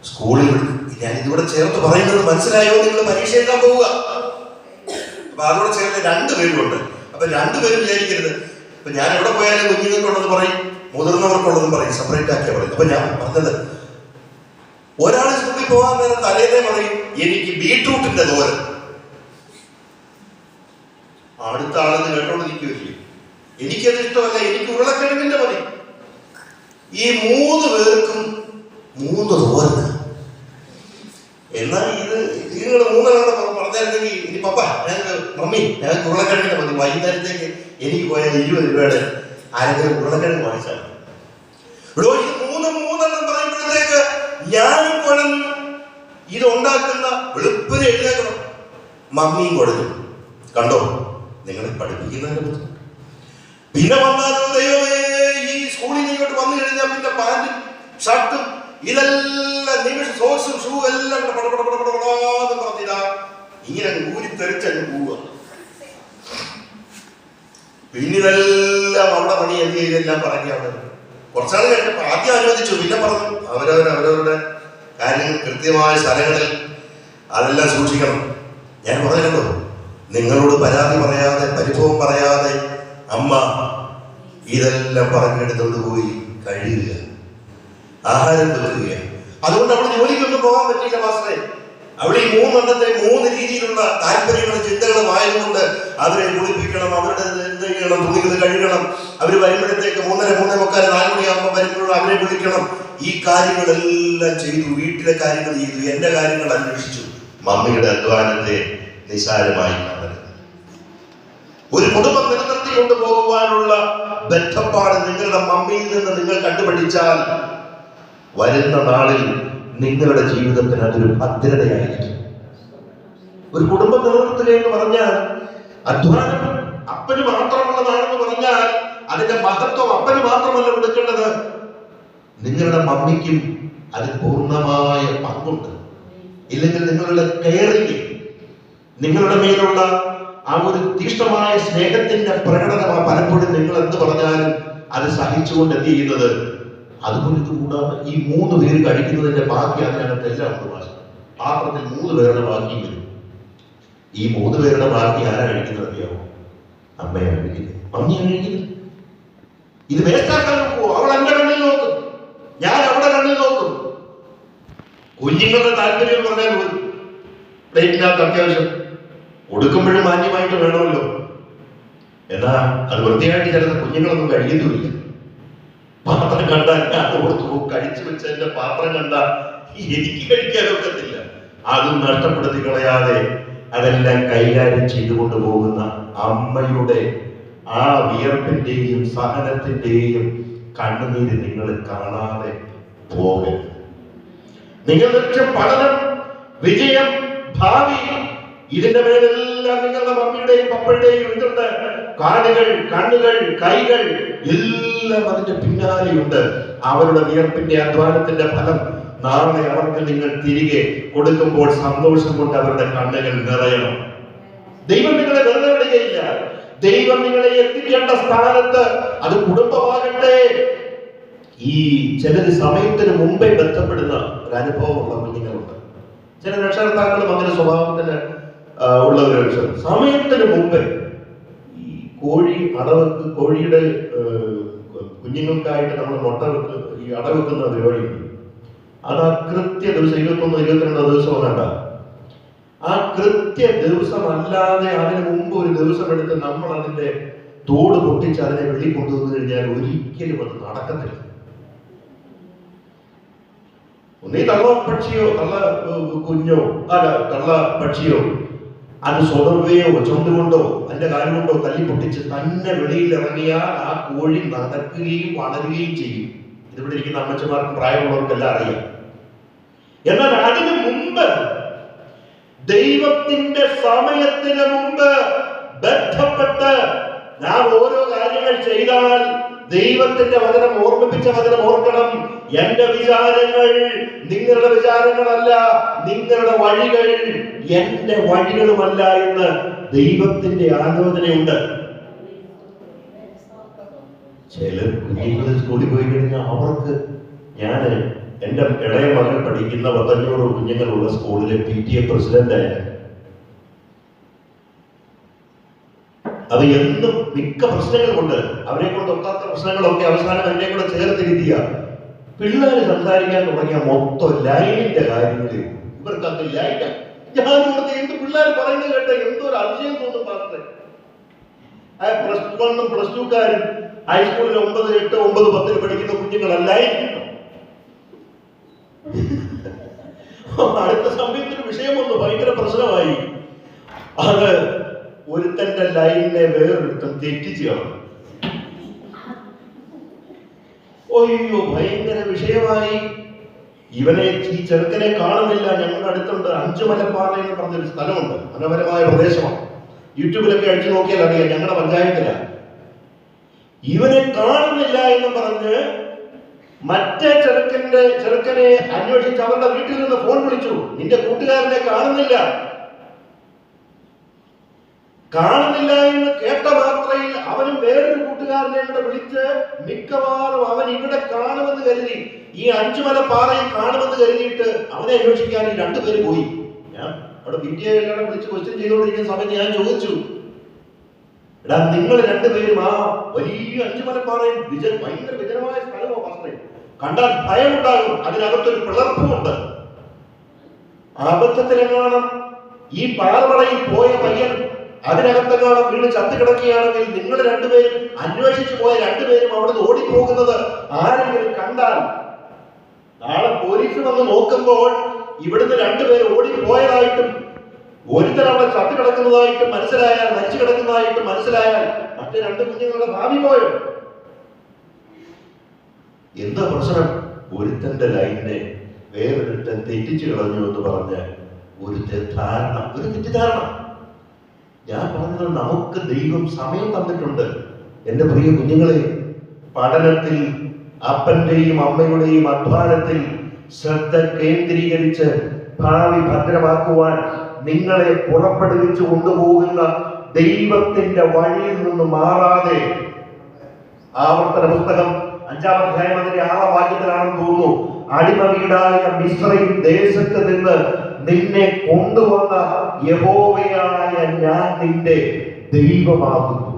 സ്കൂളിൽ ഞാൻ ഇതിവിടെ ചേർത്ത് പറയുന്നത് മനസ്സിലായോ? നിങ്ങൾ പരീക്ഷ എഴുതാൻ പോവുക. അപ്പൊ അതോടെ ചേർത്ത് 2 പേരുണ്ട്. അപ്പൊ 2 പേരും വിചാരിക്കരുത് ഇപ്പൊ ഞാൻ എവിടെ പോയാലും കുഞ്ഞുങ്ങൾക്കുള്ളത് പറയും, മുതിർന്നവർക്കുള്ളതും പറയും, സെപ്പറേറ്റ് ആക്കിയാ പറയും. അപ്പൊ ഞാൻ പറഞ്ഞത്, ഒരാൾ സ്കൂളിൽ പോകാൻ നേരം തലേന്നേ പറയും എനിക്ക് ബീട്രൂട്ടിന്റെ തോരൻ, അടുത്ത ആളെന്ന് കേട്ടോണ്ടിരിക്കുകയില്ലേ, എനിക്കത് ഇഷ്ടമല്ല, എനിക്ക് ഉരുളക്കിഴങ്ങിന്റെ മതി. ഈ 3 പേർക്കും 3 തോരന. എന്നാൽ നിങ്ങൾ 3 പറഞ്ഞായിരുന്നെങ്കിൽ ഇനി പപ്പ മമ്മി ഞങ്ങൾക്ക് ഉരുളക്കിഴങ്ങിന്റെ മതി, വൈകുന്നേരത്തേക്ക് എനിക്ക് പോയാൽ 20 രൂപയുടെ ആരെങ്കിലും ഉരുളക്കിഴങ്ങ് വാങ്ങിച്ചാൽ ഇവിടെ. ഇത് 3 പറയുമ്പോഴത്തേക്ക് ഞാനും കുഴഞ്ഞു, ഇതുണ്ടാക്കുന്ന വെളുപ്പിന് എഴുന്നേക്കണം, മമ്മിയും കുഴഞ്ഞു. കണ്ടോ നിങ്ങളെ പഠിപ്പിക്കുന്നതിന്റെ ബുദ്ധിമുട്ട്. പിന്നെ വന്നാലോ ദൈവമേ, ഈ സ്കൂളിൽ നിന്ന് ഇങ്ങോട്ട് വന്നു കഴിഞ്ഞാൽ പിന്നെ പാന്റും ഷർട്ടും ഇതെല്ലാം നിമിഷം സോക്സും ഷൂ എല്ലാം പടപടപടപടപടാന്ന് പറഞ്ഞിതാ ഇങ്ങനെ ഊരി തെറിച്ചങ്ങ് പോവുക. പിന്നിതെല്ലാം അവിടെ പണി എന്ത് ചെയ്തെല്ലാം പറഞ്ഞ് അവിടെ കുറച്ചാൾ കഴിഞ്ഞപ്പോൾ ആദ്യം അനുവദിച്ചു, പിന്നെ പറഞ്ഞു അവരവരുടെ കാര്യങ്ങൾ കൃത്യമായ സ്ഥലങ്ങളിൽ അതെല്ലാം സൂക്ഷിക്കണം. ഞാൻ പറഞ്ഞല്ലോ, നിങ്ങളോട് പരാതി പറയാതെ പരിഭവം പറയാതെ അമ്മ ഇതെല്ലാം പറഞ്ഞെടുത്തോണ്ട് പോയി കഴിയുക, ആഹാരം വെക്കുക. അതുകൊണ്ട് അവിടെ ജോലിക്കൊന്നും പോകാൻ പറ്റിയില്ല മാസ്റ്ററെ. അവിടെ ഈ 3 രീതിയിലുള്ള താല്പര്യങ്ങളും ചിന്തകളും ആയതുകൊണ്ട് അവരെ കുളിപ്പിക്കണം, അവരുടെ എന്ത് ചെയ്യണം, തുണികൾ കഴുകണം, അവർ വരുമ്പോഴത്തേക്ക് 3:45, 4 മണിയാകുമ്പോൾ വരുമ്പോഴും അവരെ വിളിക്കണം. ഈ കാര്യങ്ങളെല്ലാം ചെയ്തു, വീട്ടിലെ കാര്യങ്ങൾ ചെയ്തു, എന്റെ കാര്യങ്ങൾ അന്വേഷിച്ചു. മമ്മിയുടെ അധ്വാനത്തെ നിസാരമായി കാണരുത്. ഒരു കുടുംബം നിലനിർത്തിക്കൊണ്ടു പോകുവാനുള്ള ബന്ധപ്പാട് നിങ്ങളുടെ മമ്മിയിൽ നിന്ന് നിങ്ങൾ കണ്ടുപിടിച്ചാൽ വരുന്ന നാളിൽ നിങ്ങളുടെ ജീവിതത്തിന് അതൊരു ഭദ്രതയായിരിക്കും. ഒരു കുടുംബം നിലനിർത്തുക എന്ന് പറഞ്ഞാൽ അധ്വാനം അപ്പന് മാത്രമുള്ളതാണെന്ന് പറഞ്ഞാൽ അതിന്റെ മഹത്വം അപ്പന് മാത്രമല്ല കൊടുക്കേണ്ടത്, നിങ്ങളുടെ മമ്മിക്കും അതിൽ പൂർണ്ണമായ പങ്കുണ്ട്. ഇല്ലെങ്കിൽ നിങ്ങളുടെ കെയറിങ്, നിങ്ങളുടെ മേലുള്ള ആ ഒരു തീഷ്ണമായ സ്നേഹത്തിന്റെ പ്രകടനമാണ് പലപ്പോഴും നിങ്ങൾ എന്ത് പറഞ്ഞാലും അത് സഹിച്ചുകൊണ്ട് എന്ത് ചെയ്യുന്നത്. അതുകൊണ്ട് കൂടാതെ ഈ 3 പേര് കഴിക്കുന്നതിന്റെ ബാക്കി അതിനകത്ത് എല്ലാം ഉണ്ട്. പാത്രത്തിൽ 3 പേരുടെ ബാക്കിയും വരും. ഈ 3 പേരുടെ ബാക്കി ആരാ കഴിക്കുന്നത് അറിയാമോ? അമ്മയാണ് കഴിക്കുന്നത്, മമ്മിയാണ് കഴിക്കുന്നത്. ഇത് വേസ്റ്റാക്കാൻ നോക്കുമോ? അവൾ എന്റെ കണ്ണിൽ നോക്കും, ഞാൻ അവിടെ കണ്ണിൽ നോക്കും. കുഞ്ഞുങ്ങളുടെ താല്പര്യം പറഞ്ഞാൽ പോലും പ്ലേറ്റിനകത്ത് അത്യാവശ്യം കൊടുക്കുമ്പോഴും മാന്യമായിട്ട് വേണമല്ലോ. എന്നാ അത് വൃത്തിയായിട്ട് ചിലത് കുഞ്ഞുങ്ങളൊന്നും കഴിയുന്നില്ല. പാത്രം കണ്ടാൽ ഞാൻ കൊടുത്തു പോകും, കഴിച്ചു വെച്ചതിന്റെ പാത്രം കണ്ടാൽ എനിക്ക് കഴിക്കാനൊക്കത്തില്ല. അതും നഷ്ടപ്പെടുത്തി കളയാതെ അതെല്ലാം കൈകാര്യം ചെയ്തുകൊണ്ട് പോകുന്ന അമ്മയുടെ ആ വിയർപ്പിന്റെയും സഹനത്തിന്റെയും കണ്ണുനീര് നിങ്ങൾ കാണാതെ പോകരുത്. നിങ്ങൾ ലക്ഷ്യം പഠനം, വിജയം, ഭാവി, ഇതിന്റെ മേലെല്ലാം നിങ്ങളുടെ മമ്മിയുടെയും പപ്പയുടെയും ഇതുണ്ട്. കാലുകൾ, കണ്ണുകൾ, കൈകൾ എല്ലാം അതിന്റെ പിന്നാലെയുണ്ട്. അവരുടെ വിയർപ്പിന്റെ അധ്വാനത്തിന്റെ ഫലം നാളെ അവർക്ക് നിങ്ങൾ തിരികെ കൊടുക്കുമ്പോൾ സന്തോഷം കൊണ്ട് അവരുടെ കണ്ണുകൾ നിറയണം. ദൈവം നിങ്ങളെ വെറുതെ വരികയില്ല. ദൈവം നിങ്ങളെ എത്തിക്കേണ്ട സ്ഥാനത്ത്, അത് കുടുംബമാകട്ടെ, ഈ ചിലര് സമയത്തിന് മുമ്പേ ബന്ധപ്പെടുന്ന ഒരു അനുഭവമുള്ള കുഞ്ഞുങ്ങളുണ്ട്. ചില രക്ഷകർത്താക്കളും അങ്ങനെ സ്വഭാവത്തിന് ഉള്ളവർ സമയത്തിന് മുമ്പേ ഈ കോഴിയുടെ കുഞ്ഞുങ്ങൾക്കായിട്ട് നമ്മൾ അടവെക്കുന്ന പരിപാടിയുണ്ട്. അത് ആ കൃത്യ ദിവസം 21, 22 ദിവസം വേണ്ട, ആ കൃത്യ ദിവസം അല്ലാതെ അതിന് മുമ്പ് ഒരു ദിവസം എടുത്ത് നമ്മൾ അതിന്റെ തോട് പൊട്ടിച്ച് അതിനെ വെളി കൊണ്ടുവന്നു കഴിഞ്ഞാൽ ഒരിക്കലും അത് നടക്കത്തില്ല. ഒന്നീ തള്ള പക്ഷിയോ തള്ള പക്ഷിയോ അത് സ്വതവേയോ ചുണ്ടുകൊണ്ടോ അതിന്റെ കാലം കൊണ്ടോ തല്ലി പൊട്ടിച്ച് തന്നെ വെളിയിൽ ഇറങ്ങിയാൽ ആ കോഴി നടക്കുകയും വളരുകയും ചെയ്യും. ഇതിവിടെ ഇരിക്കുന്ന അമ്മച്ചമാർക്കും പ്രായമുള്ളവർക്കെല്ലാം അറിയാം. എന്നാൽ അതിനു മുമ്പ്, ദൈവത്തിന്റെ സമയത്തിന് മുമ്പ് ബന്ധപ്പെട്ട് നാം ഓരോ കാര്യങ്ങൾ ചെയ്താൽ, ദൈവത്തിന്റെ വചനം ഓർമ്മിപ്പിച്ച വചനം ഓർക്കണം. എന്റെ വിചാരങ്ങൾ നിങ്ങളുടെ വിചാരങ്ങളല്ല, നിങ്ങളുടെ വഴികൾ എന്റെ വഴികളുമല്ല എന്ന് ദൈവത്തിന്റെ ആലോചനയുണ്ട്. ചില കുഞ്ഞുങ്ങൾ സ്കൂളിൽ പോയി കഴിഞ്ഞാൽ അവർക്ക്, എന്റെ ഇളയ മകൾ പഠിക്കുന്ന 500 കുഞ്ഞുങ്ങളുള്ള സ്കൂളിലെ PTA പ്രസിഡന്റായ, അത് എന്നും മിക്ക പ്രശ്നങ്ങളുമുണ്ട്. അവരെ കൊണ്ട് ഒക്കാത്ത പ്രശ്നങ്ങളൊക്കെ അവസാനം എന്നെ കൂടെ ചേർത്തിരുത്തിയ പിള്ളേര് സംസാരിക്കാൻ തുടങ്ങിയ മൊത്തം ലൈനിന്റെ കാര്യങ്ങളിൽ ഇവർക്ക് അത് ലൈന. ഞാൻ ഇവിടുത്തെ എന്ത് പിള്ളേർ പറയുന്നത് കേട്ട എന്തോ ഒരു അതിശയം തോന്നും. പാസ്റ്ററെ, +1 +2 ഹൈസ്കൂളിൽ 9, 8, 9, 10 പഠിക്കുന്ന കുഞ്ഞുങ്ങളല്ലായിരിക്കും. അടുത്ത സമയത്തൊരു വിഷയം വന്നു, ഭയങ്കര പ്രശ്നമായി. അത് ഒരുത്തന്റെ ലൈനിനെ വേറൊരുത്തൻ തെറ്റിച്ച് കാണും. ഒയ്യോ, ഭയങ്കര വിഷയമായി. ഈ ചെറുക്കനെ കാണുന്നില്ല. ഞങ്ങളുടെ അടുത്തുണ്ട് അഞ്ചുമലപ്പാറ എന്ന് പറഞ്ഞൊരു സ്ഥലമുണ്ട്, മനോഹരമായ പ്രദേശമാണ്. യൂട്യൂബിലൊക്കെ അടിച്ചു നോക്കിയാൽ അറിയാം, ഞങ്ങളുടെ പഞ്ചായത്തിലാണ്. ഇവനെ കാണുന്നില്ല എന്ന് പറഞ്ഞ് മറ്റേ ചെറുക്കനെ അന്വേഷിച്ച് അവരുടെ വീട്ടിൽ നിന്ന് ഫോൺ വിളിച്ചു. നിന്റെ കൂട്ടുകാരനെ കാണുന്നില്ല എന്ന് കേട്ട മാത്രയിൽ അവനും വേറൊരു കൂട്ടുകാരനെ കൂടെ വിളിച്ച്, മിക്കവാറും അവൻ ഇവിടെ കാണുമെന്ന് കരുതി, ഈ അഞ്ചുമലപ്പാറയിൽ കാണുമെന്ന് കരുതിയിട്ട് അവനെ അന്വേഷിക്കാൻ ഈ 2 പേര് പോയി. ഞാൻ അവിടെ വിദ്യയെല്ലാം വിളിച്ച് ക്വസ്റ്റ്യൻ ചെയ്തുകൊണ്ടിരിക്കുന്ന സമയത്ത് ഞാൻ ചോദിച്ചു, എടാ നിങ്ങൾ 2 പേരും ആ വലിയ അഞ്ചുമലപ്പാറയിൽ ഭയങ്കര വിജനമായ സ്ഥലമോ പാസ്റ്ററെ, കണ്ടാൽ ഭയമുണ്ടാകും, അതിനകത്തൊരു പിളർപ്പുമുണ്ട്. അബദ്ധത്തിലെങ്ങാനും ഈ പാറമടയിൽ പോയ പയ്യൻ അതിനകത്തെങ്ങാനും വീട് ചത്തുകിടക്കുകയാണെങ്കിൽ നിങ്ങൾ 2 പേരും അന്വേഷിച്ചു പോയ 2 പേരും അവിടുന്ന് ഓടിപ്പോകുന്നത് ആരെങ്കിലും കണ്ടാൽ, നാളെ പോലീസ് വന്ന് നോക്കുമ്പോൾ ഇവിടുന്ന് 2 പേര് ഓടിപ്പോയതായിട്ടും ഒരുത്തൻ അവിടെ ചത്തുകിടക്കുന്നതായിട്ടും മനസ്സിലായാൽ, മരിച്ചു കിടക്കുന്നതായിട്ടും മനസ്സിലായാൽ, മറ്റു 2 കുഞ്ഞുങ്ങളുടെ ഭാവി പോയോ? എന്താ പ്രശ്നം? ഒരുത്തന്റെ ലൈനിനെ വേറൊരുത്തൻ തെറ്റിച്ചു കളഞ്ഞു എന്ന് പറഞ്ഞ് ഒരു തെറ്റിദ്ധാരണ. ഞാൻ പറഞ്ഞത്, നമുക്ക് ദൈവം സമയം തന്നിട്ടുണ്ട്. എന്റെ പ്രിയ കുഞ്ഞുങ്ങളെ, പഠനത്തിൽ അപ്പന്റെയും അമ്മയുടെയും അധ്വാനത്തിൽ ശ്രദ്ധ കേന്ദ്രീകരിച്ച് ഭാവി ഭദ്രമാക്കുവാൻ നിങ്ങളെ പുറപ്പെടുവിച്ചു കൊണ്ടുപോകുന്ന ദൈവത്തിന്റെ വഴിയിൽ നിന്ന് മാറാതെ, ആവർത്തന പുസ്തകം 5-ാം അധ്യായം അതിന്റെ 6-ാം വാക്യത്തിലാണെന്ന് തോന്നുന്നു, അടിമ വീടായ മിസ്രയീം ദേശത്ത് നിന്ന് നിന്നെ കൊണ്ടുവന്ന യഹോവയായ ഞാൻ നിന്റെ ദൈവമാകുന്നു.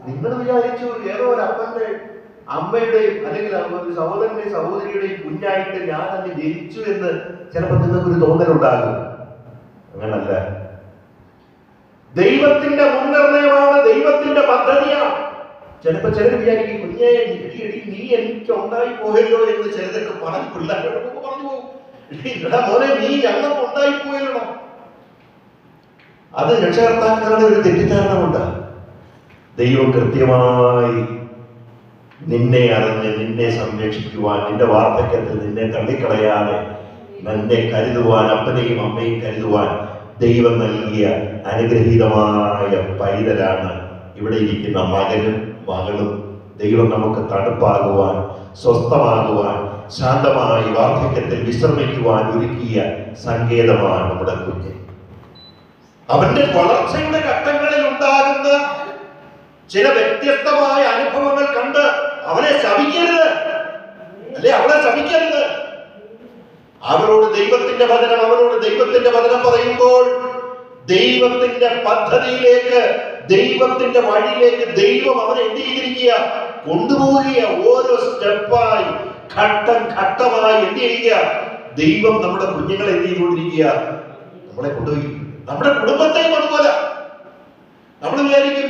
നിങ്ങൾ വിചാരിച്ചു ഏതോ ഒരു അപ്പന്റെ അമ്മയുടെയും അല്ലെങ്കിൽ ഒരു സഹോദരന്റെയും സഹോദരിയുടെയും കുഞ്ഞായിട്ട് ഞാൻ അന്ന് ജനിച്ചു എന്ന് ചിലപ്പോൾ നിങ്ങൾക്കൊരു തോന്നലുണ്ടാകും. അങ്ങനല്ല. ദൈവത്തിന്റെ മുൻനിർണയമാണ്, ദൈവത്തിന്റെ പദ്ധതിയാണ്. ചിലപ്പോ ചിലർ വിചാരിക്കും, കുഞ്ഞേ നീ എനിക്ക് ഉണ്ടായി പോയല്ലോ എന്ന് ചിലരൊക്കെ പറഞ്ഞു, പിള്ളേരോടൊക്കെ പറഞ്ഞു പോകും, മോനെ നീ ഞങ്ങൾക്ക് ഉണ്ടായി പോയല്ലോ. അത് രക്ഷകർത്താക്കളുടെ ഒരു തെറ്റിദ്ധാരണമുണ്ട്. ദൈവം കൃത്യമായി നിന്നെ അറിഞ്ഞ് നിന്നെ സംരക്ഷിക്കുവാൻ, നിന്റെ വാർദ്ധക്യത്തിൽ നിന്നെ തള്ളിക്കളയാതെ നിന്നെ കരുതുവാൻ, അപ്പനെയും അമ്മയും കരുതുവാൻ ദൈവം നൽകിയ അനുഗ്രഹീതമായ പൈതലാണ് ഇവിടെ ഇരിക്കുന്ന മകനും മകളും. ദൈവം നമുക്ക് തണുപ്പാകുവാൻ, സ്വസ്ഥമാകുവാൻ, ശാന്തമായി വാർദ്ധക്യത്തിൽ വിശ്രമിക്കുവാൻ ഒരുക്കിയ സങ്കേതമാണ് നമ്മുടെ കുഞ്ഞ്. അവന്റെ വളർച്ചയുടെ ഘട്ടങ്ങളിൽ ഉണ്ടാകുന്ന ചില വ്യത്യസ്തമായ അനുഭവങ്ങൾ കണ്ട് അവനെ ശപിക്കരുത്, അല്ലെ അവളെ ശപിക്കരുത്. അവരോട് ദൈവത്തിന്റെ വചനം പറയുമ്പോൾ ദൈവത്തിന്റെ പദ്ധതിയിലേക്ക്, ദൈവത്തിന്റെ വഴിയിലേക്ക് ദൈവം അവനെ എന്ത് ചെയ്തിരിക്കുക? കൊണ്ടുപോവുക. ഓരോ സ്റ്റെപ്പായി, ഘട്ടമായി എന്ത് ചെയ്യുക? ദൈവം നമ്മുടെ കുഞ്ഞുങ്ങളെ എന്ത് ചെയ്തുകൊണ്ടിരിക്കുക? നമ്മളെ കൊണ്ടുപോയി. നമ്മുടെ കുടുംബത്തെയും അതുപോലെ. നമ്മൾ വിചാരിക്കും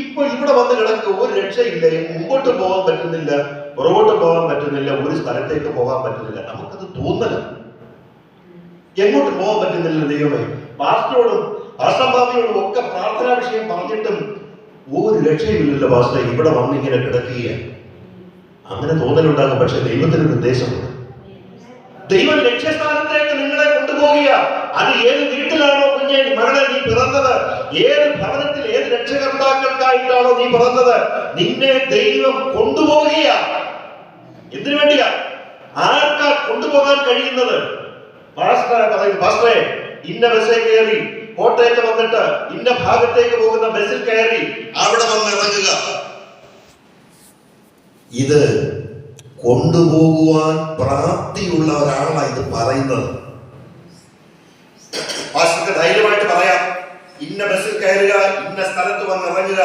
ഇപ്പൊ ഇവിടെ വന്ന് കിടക്കുക, ഒരു രക്ഷയില്ല, മുമ്പോട്ട് പോകാൻ പറ്റുന്നില്ല, പുറകോട്ട് പോകാൻ പറ്റുന്നില്ല, ഒരു സ്ഥലത്തേക്ക് പോകാൻ പറ്റുന്നില്ല. നമുക്കത് തോന്നല. എങ്ങോട്ട് പോകാൻ പറ്റുന്നില്ല ദൈവമേ. പാസ്റ്ററോടും ആശാഭാവിയോടും ഒക്കെ പ്രാർത്ഥനാ വിഷയം പറഞ്ഞിട്ടും ഒരു രക്ഷയുമില്ലല്ലോ പാസ്റ്റർ, ഇവിടെ വന്ന് ഇങ്ങനെ കിടക്കുക. അങ്ങനെ തോന്നലുണ്ടാകും. പക്ഷെ ദൈവത്തിനൊരു ഉദ്ദേശമുണ്ട്. ദൈവം ലക്ഷ്യസ്ഥാനത്തേക്ക് നിങ്ങളെ കൊണ്ടുപോകുക. അത് ഏത് വീട്ടിലാണോ കുഞ്ഞെ മകളെ നീ പിറന്നത്, ഏത് ഭവനത്തിൽ, ഏത് രക്ഷകർത്താക്കൾക്കായിട്ടാണോ നീ പിറന്നത്, നിന്നെ ദൈവം കൊണ്ടുപോകുക. എന്തിനു വേണ്ടിയാ? ആർക്കാ കൊണ്ടുപോകാൻ കഴിയുന്നത്? പാസ്റ്ററെ ഇന്ന ബസ്സിൽ കയറി കോട്ടയത്ത് വന്നിട്ട് ഇന്ന ഭാഗത്തേക്ക് പോകുന്ന ബസ്സിൽ കയറി അവിടെ വന്ന് ഇറങ്ങുക. ഇത് കൊണ്ടുപോകുവാൻ പ്രാപ്തിയുള്ള ഒരാളാണ് ഇത് പറയുന്നത്. പാസ്റ്റർക്ക് ധൈര്യമായിട്ട് പറയാം, ഇന്ന ബസ്സിൽ കയറുക, ഇന്ന സ്ഥലത്ത് വന്ന് ഇറങ്ങുക,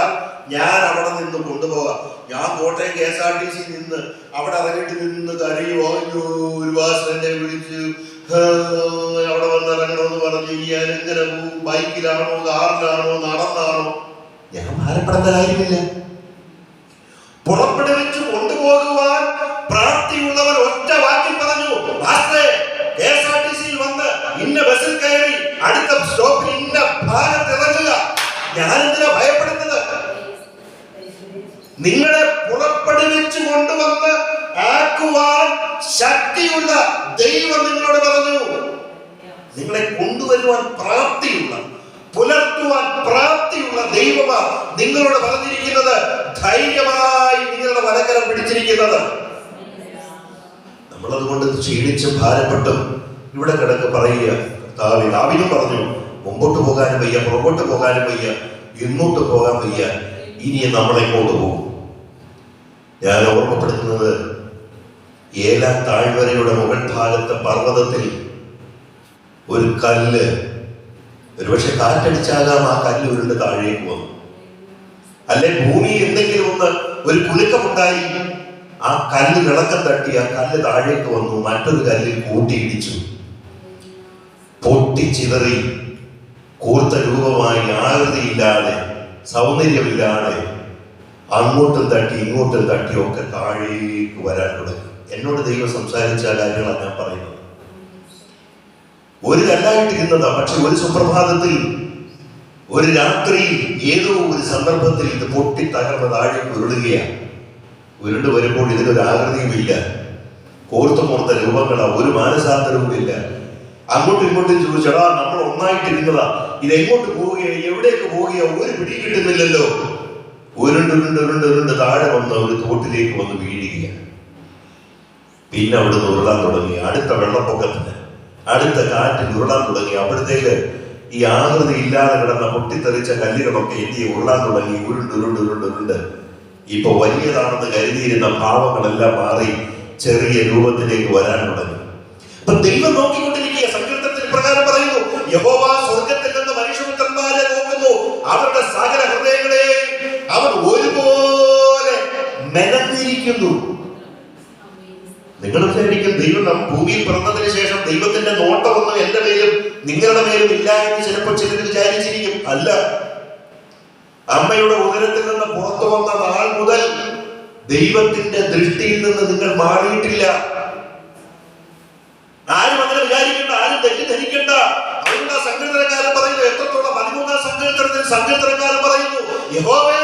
ഞാൻ അവിടെ നിന്ന് കൊണ്ടുപോകാം. ഞാൻ കോട്ടയം KSRTC നിന്ന് അവിടെ ഇറങ്ങിയിട്ട് നിന്ന് കരയുമോ, ഒരു പാസ്റ്റർ എന്നെ വിളിച്ച് അവിടെ വന്ന് ഇറങ്ങണമെന്ന് പറഞ്ഞു. ഞാൻ എങ്ങനെ പോകും? ബൈക്കിലാണോ, കാറിലാണോ, നടന്നാണോ? ഞാൻ ഭാരപ്പെടേണ്ട കാര്യമില്ല. പുറപ്പെടുവിച്ച് കൊണ്ടുപോകുവാൻ പ്രാപ്തിയുള്ളവർ ഒറ്റ വാക്കിൽ പറഞ്ഞു, KSRTC വന്ന് ഇന്ന ബസ്സിൽ കയറി അടുത്ത സ്റ്റോപ്പിൽ ഇന്ന ഭാഗത്ത് ഇറങ്ങുക. ഞാൻ എന്തിനാ ഭയപ്പെടുന്നത്? നിങ്ങളെ പുറപ്പെടുവിച്ച് കൊണ്ടുവന്ന് ആക്കുവാൻ ശക്തിയുള്ള ദൈവം നിങ്ങളോട് പറഞ്ഞു. നിങ്ങളെ കൊണ്ടുവരുവാൻ പ്രാപ്തിയുള്ള, പുലർത്തുവാൻ പ്രാപ്തിയുള്ള ദൈവമാണ് നിങ്ങളോട് പറഞ്ഞിരിക്കുന്നത്. ധൈര്യമായി നിങ്ങളുടെ വലക്കരം പിടിച്ചിരിക്കുന്നത്. നമ്മളതുകൊണ്ട് ക്ഷീണിച്ചും ഭാരപ്പെട്ടും ഇവിടെ കിടക്ക് പറയുക, ദാവീദും പറഞ്ഞു, മുമ്പോട്ട് പോകാനും വയ്യ, പുറകോട്ട് പോകാനും വയ്യ, ഇങ്ങോട്ട് പോകാൻ വയ്യ, ഇനി നമ്മളെങ്ങോട്ട് പോകും? ഞാൻ ഓർമ്മപ്പെടുത്തുന്നത്, ഏലാ താഴ്വരയുടെ മുകൾ ഭാഗത്തെ പർവ്വതത്തിൽ ഒരു കല്ല്, ഒരുപക്ഷെ കാറ്റടിച്ചാകാം ആ കല്ല് ഉരുണ്ട് താഴേക്ക് വന്നു. അല്ലെ ഭൂമിയിൽ എന്തെങ്കിലും ഒന്ന് ഒരു കുലുക്കമുണ്ടായി, ആ കല്ല് വിളക്കം തട്ടി ആ കല്ല് താഴേക്ക് വന്നു, മറ്റൊരു കല്ലിൽ കൂട്ടിയിടിച്ചു, പൊട്ടിച്ചിതറി കൂർത്ത രൂപമായി, ആകൃതിയില്ലാതെ, സൗന്ദര്യമില്ലാതെ, അങ്ങോട്ടും തട്ടി ഇങ്ങോട്ടും തട്ടി ഒക്കെ താഴേക്ക് വരാൻ തുടങ്ങി. എന്നോട് ദൈവം സംസാരിച്ച കാര്യങ്ങളാണ് ഞാൻ പറയുന്നത്. ഒരു കല്ലായിട്ടിരുന്നതാ, പക്ഷെ ഒരു സുപ്രഭാതത്തിൽ, ഒരു രാത്രിയിൽ, ഏതോ ഒരു സന്ദർഭത്തിൽ ഇത് പൊട്ടി തകർന്ന് താഴേക്ക് ഉരുളുകയാണ്. ഉരുണ്ട് വരുമ്പോൾ ഇതിനൊരു ആകൃതിയുമില്ല, കോർത്ത രൂപങ്ങളാ, ഒരു മാനസാന്തരവുമില്ല. അങ്ങോട്ടും ഇങ്ങോട്ടും ചോദിച്ചടാ, നമ്മൾ ഒന്നായിട്ടിരുന്നതാ, ഇതെങ്ങോട്ട് പോവുകയോ എവിടേക്ക് പോവുകയോ ഒരു പിടി കിട്ടുന്നില്ലല്ലോ. ഉരുണ്ട് താഴെ വന്ന് ഒരു തോട്ടിലേക്ക് വന്ന് വീഴുകയാണ്. പിന്നെ അവിടെ ഉരുളാൻ തുടങ്ങി. അടുത്ത വെള്ളപ്പൊക്കത്തിന്, അടുത്ത കാറ്റിൽ ഉരുളാൻ തുടങ്ങി. അവിടത്തേക്ക് ഈ ആകൃതി ഇല്ലാതെ കിടന്ന പൊട്ടിത്തെറിച്ച കല്ലുകളൊക്കെ എന്തിയെ ഉരുളാൻ തുടങ്ങി. ഉരുണ്ട് ഇപ്പൊ വലിയതാണെന്ന് കരുതിയിരുന്ന ഭാവങ്ങളെല്ലാം മാറി ചെറിയ രൂപത്തിലേക്ക് വരാൻ തുടങ്ങി. അപ്പൊ ദൈവം നോക്കിക്കൊണ്ടിരിക്കുക. സങ്കീർത്തനത്തിൽ പ്രകാരം പറയുന്നു, യഹോവ സ്വർഗത്തിൽ നിന്ന് മനുഷ്യപുത്രന്മാരെ നോക്കുന്നു, അവരുടെ സകല ഹൃദയങ്ങളെ അവൻ ഒരുപോലെ മെനഞ്ഞിരിക്കുന്നു. നിങ്ങൾ വിചാരിക്കും ദൈവം ഭൂമിയിൽ പിറന്നതിന് ശേഷം ദൈവത്തിന്റെ നോട്ടമൊന്നും എന്റെ മേലും നിങ്ങളുടെ മേലും ഇല്ല എന്ന് ചിലപ്പോൾ ചിലർ വിചാരിച്ചിരിക്കും. അല്ല, അമ്മയുടെ ഉദരത്തിൽ നിന്ന് പുറത്തു വന്ന നാൾ മുതൽ ദൈവത്തിന്റെ ദൃഷ്ടിയിൽ നിന്ന് നിങ്ങൾ മാറിയിട്ടില്ല. ആരും അങ്ങനെ വിചാരിക്കണ്ട, ആരും തെറ്റിദ്ധരിക്കണ്ട. അതുകൊണ്ടാ സങ്കീർത്തനക്കാരൻ പറയുന്നു, എത്രത്തോളം 13-ാം സങ്കീർത്തനത്തിൽ സങ്കീർത്തനക്കാരൻ പറയുന്നു, യഹോവേ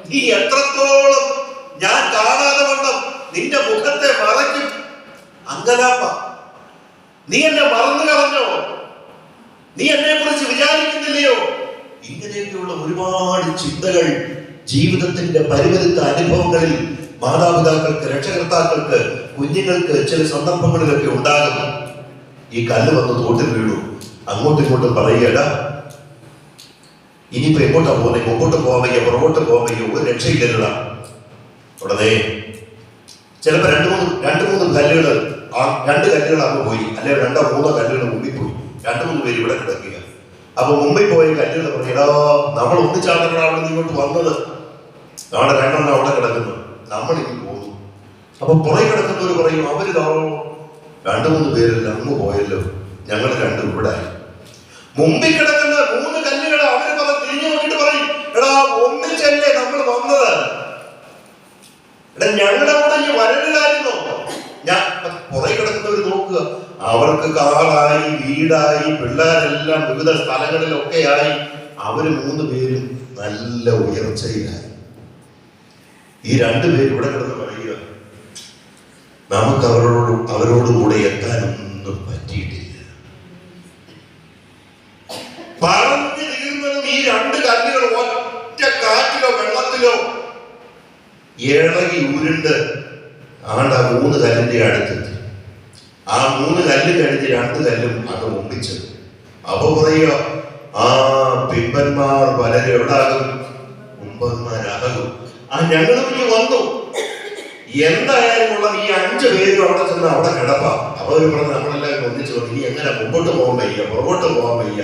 നീ എത്രത്തോളം ഞാൻ കാണാതെ വണ്ണം നിന്റെ മുഖത്തെ മറയ്ക്കും. അങ്കലാപ്പ, നീ എന്നെ മറന്നു കളഞ്ഞോ? നീ എന്നെ കുറിച്ച് വിചാരിക്കുന്നില്ലയോ? ഇങ്ങനെയൊക്കെയുള്ള ഒരുപാട് ചിന്തകൾ ജീവിതത്തിന്റെ പരിവരുത്ത അനുഭവങ്ങളിൽ മാതാപിതാക്കൾക്ക്, രക്ഷകർത്താക്കൾക്ക്, കുഞ്ഞുങ്ങൾക്ക് ചില സന്ദർഭങ്ങളിലൊക്കെ ഉണ്ടാകും. ഈ കല്ല് വന്ന് തോട്ടിൽ വീണു. അങ്ങോട്ടും ഇങ്ങോട്ടും പറയുകടാ, ഇനിയിപ്പോ എങ്ങോട്ടാ പോകുന്നത്? മുമ്പോട്ട് പോകാൻ വയ്യ, പുറകോട്ട് പോകാൻ വയ്യ, ഒരു രക്ഷയില്ല. ഉടനെ ചിലപ്പോ രണ്ട് മൂന്ന് കല്ലുകൾ, രണ്ട് കല്ലുകൾ അങ്ങ് പോയി, അല്ലെങ്കിൽ 2-3 കല്ലുകൾ മുമ്പിൽ പോയി, 2-3 പേര് ഇവിടെ കിടക്കുക. അപ്പൊ മുമ്പിൽ പോയ കല്ലുകൾ പറഞ്ഞാ നമ്മൾ ഒന്നിച്ചാണ് അവിടെ നിന്ന് ഇങ്ങോട്ട് വന്നത്, അവിടെ 2 അവിടെ കിടക്കുന്നു, നമ്മൾ ഇനി പോകുന്നു. അപ്പൊ പുറകെ കിടക്കുന്നവർ പറയും, അവര് 2-3 പേരെല്ലാം അങ്ങ് പോയല്ലോ, ഞങ്ങൾ 2 ഇവിടെ ആയി. മുമ്പിൽ കിടക്കുന്ന 3 കല്ലുകൾ അവര് തിരിഞ്ഞു നോക്കിയിട്ട് പറയും, എടാ ഒന്നിച്ചല്ലേ നമ്മൾ വന്നത്, എടാ ഞങ്ങളുടെ കൂടെ ഈ വരരുതായിരുന്നോ? ഞാൻ പുറകെ കിടക്കുന്നവർ നോക്കുക, അവർക്ക് കാറായി, വീടായി, പിള്ളേരെല്ലാം വിവിധ സ്ഥലങ്ങളിലൊക്കെയായി, അവര് 3 പേരും നല്ല ഉയർച്ചയിലായി. ഈ 2 പേര് ഇവിടെ കിടന്ന് പറയുക, നമുക്ക് അവരോടുകൂടെ എത്താനൊന്നും പറ്റിയിട്ടില്ല. പറഞ്ഞു തീർന്നതും ഈ 2 കല്ലുകൾ ഒറ്റ കാറ്റിലോ വെള്ളത്തിലോ ഇളകി ഉരുണ്ട് 3 കല്ലിന്റെ അടുത്തെത്തി. ആ 3 കല്ല് കഴിഞ്ഞ് 2 കല്ലും അത് മുമ്പിച്ചത്. അപ്പൊ പറയുക, പിമ്പന്മാർ പലരും എവിടാകും, മുമ്പന്മാരാകും. ഞങ്ങളും ഇനി വന്നു, എന്തായാലും ഉള്ള ഈ 5 പേരും അവിടെ ചെന്ന് അവിടെ കിടപ്പാ. അപ്പൊ അവര് പറഞ്ഞ് നമ്മളെല്ലാം ഒന്നിച്ചു വന്നു, ഇനി എങ്ങനെ മുമ്പോട്ട് പോകാൻ വയ്യ, പുറകോട്ട് പോകാൻ വയ്യ.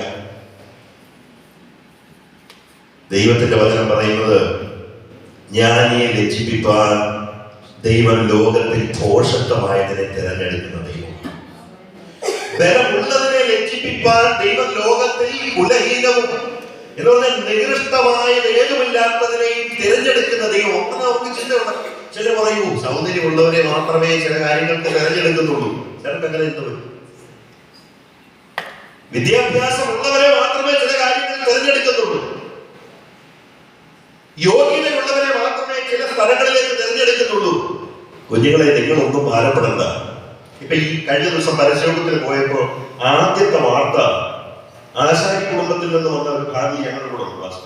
ദൈവത്തിന്റെ വചനം പറയുന്നത്, ജ്ഞാനിയെ ലജ്ജിപ്പിപ്പാൻ ദൈവം ലോകത്തിൽ ഭോഷത്വമായതിനെ തിരഞ്ഞെടുക്കുന്ന ദൈവം. ബലമുള്ളതിനെ ലജ്ജിപ്പിപ്പാൻ ദൈവം ലോകത്തിൽ കുലഹീനവും എന്ന് പറഞ്ഞാൽ നികൃഷ്ടമായത് ഏതുമില്ലാത്തതിനെയും തിരഞ്ഞെടുക്കുന്ന ദൈവം. ഒന്ന് നമുക്ക് ചിന്തയുണ്ട്. ചില പറയൂ, സൗന്ദര്യമുള്ളവരെ മാത്രമേ ചില കാര്യങ്ങൾക്ക് തിരഞ്ഞെടുക്കുന്നുള്ളൂ. ചിലർക്ക് അങ്ങനെ ചിന്തവരും. വിദ്യാഭ്യാസം ഉള്ളവരെ മാത്രമേ ചില കാര്യങ്ങൾ തിരഞ്ഞെടുക്കുന്നുള്ളൂ. യോഗ്യതയുള്ളവരെ മാത്രമേ ചില സ്ഥലങ്ങളിലേക്ക് തിരഞ്ഞെടുക്കുന്നുള്ളൂ. കുഞ്ഞുങ്ങളെ, നിങ്ങളൊന്നും ഭാരപ്പെടണ്ട. ഇപ്പൊ ഈ കഴിഞ്ഞ ദിവസം പരസ്യത്തിൽ പോയപ്പോ ആദ്യത്തെ വാർത്ത, ആശാരി കുടുംബത്തിൽ നിന്ന് വന്ന ഒരു ഭാര്യ ഞങ്ങളുടെ കൂടെ ഉണ്ട്.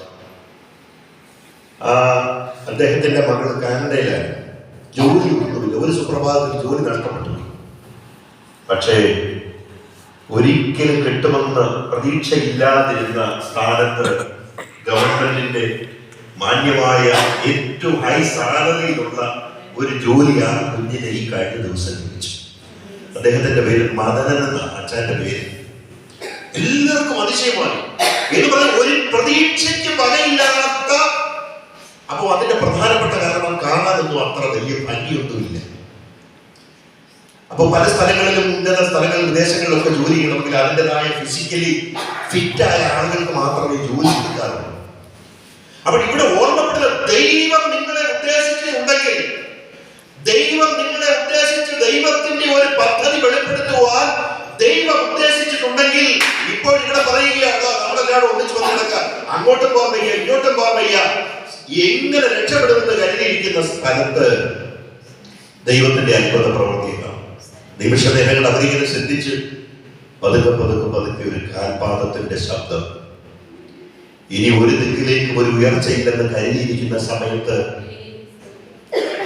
അദ്ദേഹത്തിന്റെ മകൾ കാനഡയിലായിരുന്നു, ജോലി ഒന്നുമില്ല, ഒരു സുപ്രഭാതത്തിൽ ജോലി നഷ്ടപ്പെട്ടു. പക്ഷേ ഒരിക്കലും കിട്ടുമെന്ന് പ്രതീക്ഷയില്ലാതിരുന്ന സ്ഥാനത്ത് ഗവൺമെന്റിന്റെ മാന്യമായ ഏറ്റവും ഹൈ സാലറിയിലുള്ള ഒരു ജോലി ആ കുഞ്ഞിനെ ഈ കഴിഞ്ഞ ദിവസം ലഭിച്ചു. അദ്ദേഹത്തിന്റെ പേര് മദനൻ എന്നാണ്, അച്ഛന്റെ പേര്. എല്ലാവർക്കും അതിശയമായി. എന്ന് പറഞ്ഞാൽ ഒരു പ്രതീക്ഷയ്ക്ക് വകയില്ലാത്ത, അപ്പൊ അതിന്റെ പ്രധാനപ്പെട്ട കാരണം കാണാനൊന്നും അത്ര വലിയ ഭംഗിയൊന്നുമില്ല. അപ്പൊ പല സ്ഥലങ്ങളിലും, ഉന്നത സ്ഥലങ്ങളിൽ, വിദേശങ്ങളിലൊക്കെ ജോലി ചെയ്യണമെങ്കിൽ അതിൻ്റെതായ ഫിസിക്കലി ഫിറ്റായ ആളുകൾക്ക് മാത്രമേ ജോലി എടുക്കാറുള്ളൂ. അപ്പോൾ ഇവിടെ ഓർമ്മപ്പെടുന്ന, ദൈവം നിങ്ങളെ ഉദ്ദേശിച്ചിട്ടുണ്ടെങ്കിൽ, ദൈവം നിങ്ങളെ ഉദ്ദേശിച്ച് ദൈവത്തിന്റെ ഒരു പദ്ധതി വെളിപ്പെടുത്തുവാൻ ദൈവം ഉദ്ദേശിച്ചിട്ടുണ്ടെങ്കിൽ, ഇപ്പോൾ ഇവിടെ പറയുകയാണ്, നമ്മളെല്ലാവരും ഒന്നിച്ചു വന്ന് കിടക്കാം, അങ്ങോട്ടും പോകാൻ വയ്യ, ഇങ്ങോട്ടും പോകാൻ വയ്യ, എങ്ങനെ രക്ഷപ്പെടുമെന്ന് കരുതിയിരിക്കുന്ന സ്ഥലത്ത് ദൈവത്തിന്റെ അത്ഭുത പ്രവർത്തിക്കാം. നിമിഷനേരങ്ങൾ അവരിങ്ങനെ ശ്രദ്ധിച്ച് പതുക്കെ പതുക്കെ പതുക്കെ ഒരു കാൽപാദത്തിന്റെ ശബ്ദം. ഇനി ഒരു ദിക്കിലേക്കും ഒരു ഉയർച്ചയില്ലെന്ന് കരുതിയിരിക്കുന്ന സമയത്ത്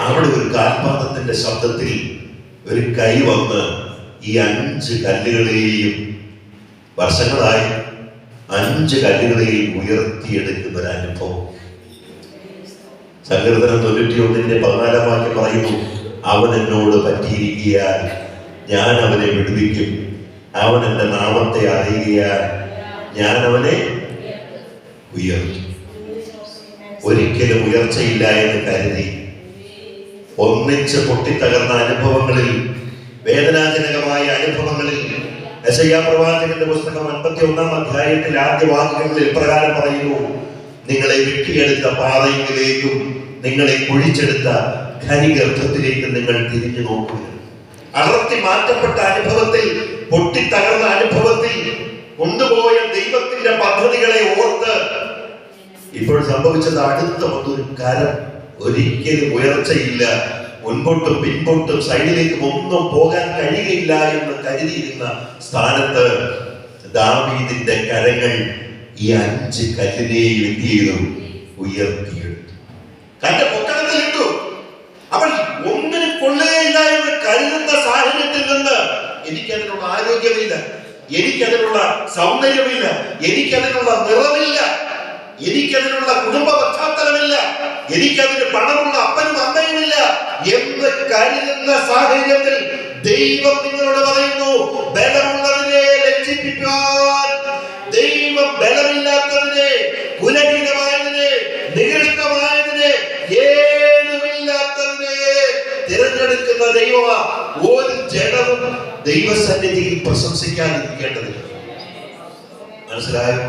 അവിടെ ഒരു കാൽപാദത്തിന്റെ ശബ്ദത്തിൽ ഒരു കൈ വന്ന് ഈ 5 കല്ലുകളെയും, വർഷങ്ങളായി 5 കല്ലുകളെയും ഉയർത്തിയെടുക്കുന്ന ഒരു അനുഭവം. സങ്കീർത്തനം 91:14 വാക്യം പറയുന്നു, അവൻ എന്നോട് പറ്റിയിരിക്കാൻ ഞാൻ അവനെ വിടുവിക്കും, അവൻ എന്റെ നാമത്തെ അറിയുകയാൽ ഞാൻ അവനെ ഉയർത്തും. ഒരിക്കലും ഉയർച്ചയില്ല എന്ന് കരുതി ഒന്നിച്ച് പൊട്ടിത്തകർന്ന അനുഭവങ്ങളിൽ, വേദനാജനകമായ അനുഭവങ്ങളിൽ, യെശയ്യാ പ്രവാചകന്റെ പുസ്തകം 51-ാം അധ്യായത്തിൽ ആദ്യ വാക്യങ്ങളിൽ പ്രകാരം പറയുന്നു, നിങ്ങളെ വെട്ടിയെടുത്ത പാറയിലേക്കും നിങ്ങളെ കുഴിച്ചെടുത്ത ഖനിഗർഭത്തിലേക്കും നിങ്ങൾ തിരിഞ്ഞു നോക്കുക. അടർത്തി മാറ്റപ്പെട്ട അനുഭവത്തിൽ, പൊട്ടിത്തകർന്ന അനുഭവത്തിൽ കൊണ്ടുപോയ ദൈവത്തിന്റെ പദ്ധതികളെ ഓർത്ത് ഇപ്പോൾ സംഭവിച്ചത് അടുത്ത ഒരു കരം. ഒരിക്കലും ഉയർച്ചയില്ല, മുൻപോട്ടും പിൻപോട്ടും സൈഡിലേക്കും ഒന്നും പോകാൻ കഴിയുകയില്ല എന്ന് കരുതിയിരുന്ന സ്ഥാനത്ത് ദാവീദിന്റെ കരങ്ങൾ ഈ 5 കല്ലിനെയും എന്ത് ചെയ്തു? ഉയർത്തിയെടുത്തു, തന്റെ പൊക്കണത്തിലിട്ടു. അപ്പോൾ ഒന്നിനും കൊള്ളുകയില്ല എന്ന് കരുതുന്ന സാഹചര്യത്തിൽ നിന്ന് എനിക്കതിനുള്ള ആരോഗ്യമില്ല, എനിക്കതിനുള്ള സൗന്ദര്യമില്ല, എനിക്കതിനുള്ള നിറമില്ല, എനിക്കതിനുള്ള കുടുംബ പശ്ചാത്തലമില്ല, എനിക്കതിന് പണമുള്ള അപ്പനും അമ്മയുമില്ല എന്ന് കരുതുന്ന സാഹചര്യത്തിൽ ദൈവം നിങ്ങളോട് പറയുന്നു, ബലമുള്ളതിനെ ലജ്ജിപ്പിക്കാൻ. ദൈവം ബലമില്ലാത്തതിനെ, കുലഹീനമായതിനെ, നികൃഷ്ടമായതിനെ, ഏതുമില്ലാത്തതിനെ തിരഞ്ഞെടുക്കുന്ന ദൈവമാ. ഒരു ജഡവും ദൈവസന്നിധിയിൽ പ്രശംസിക്കാതിരിക്കേണ്ടതില്ല. മനസ്സിലായോ?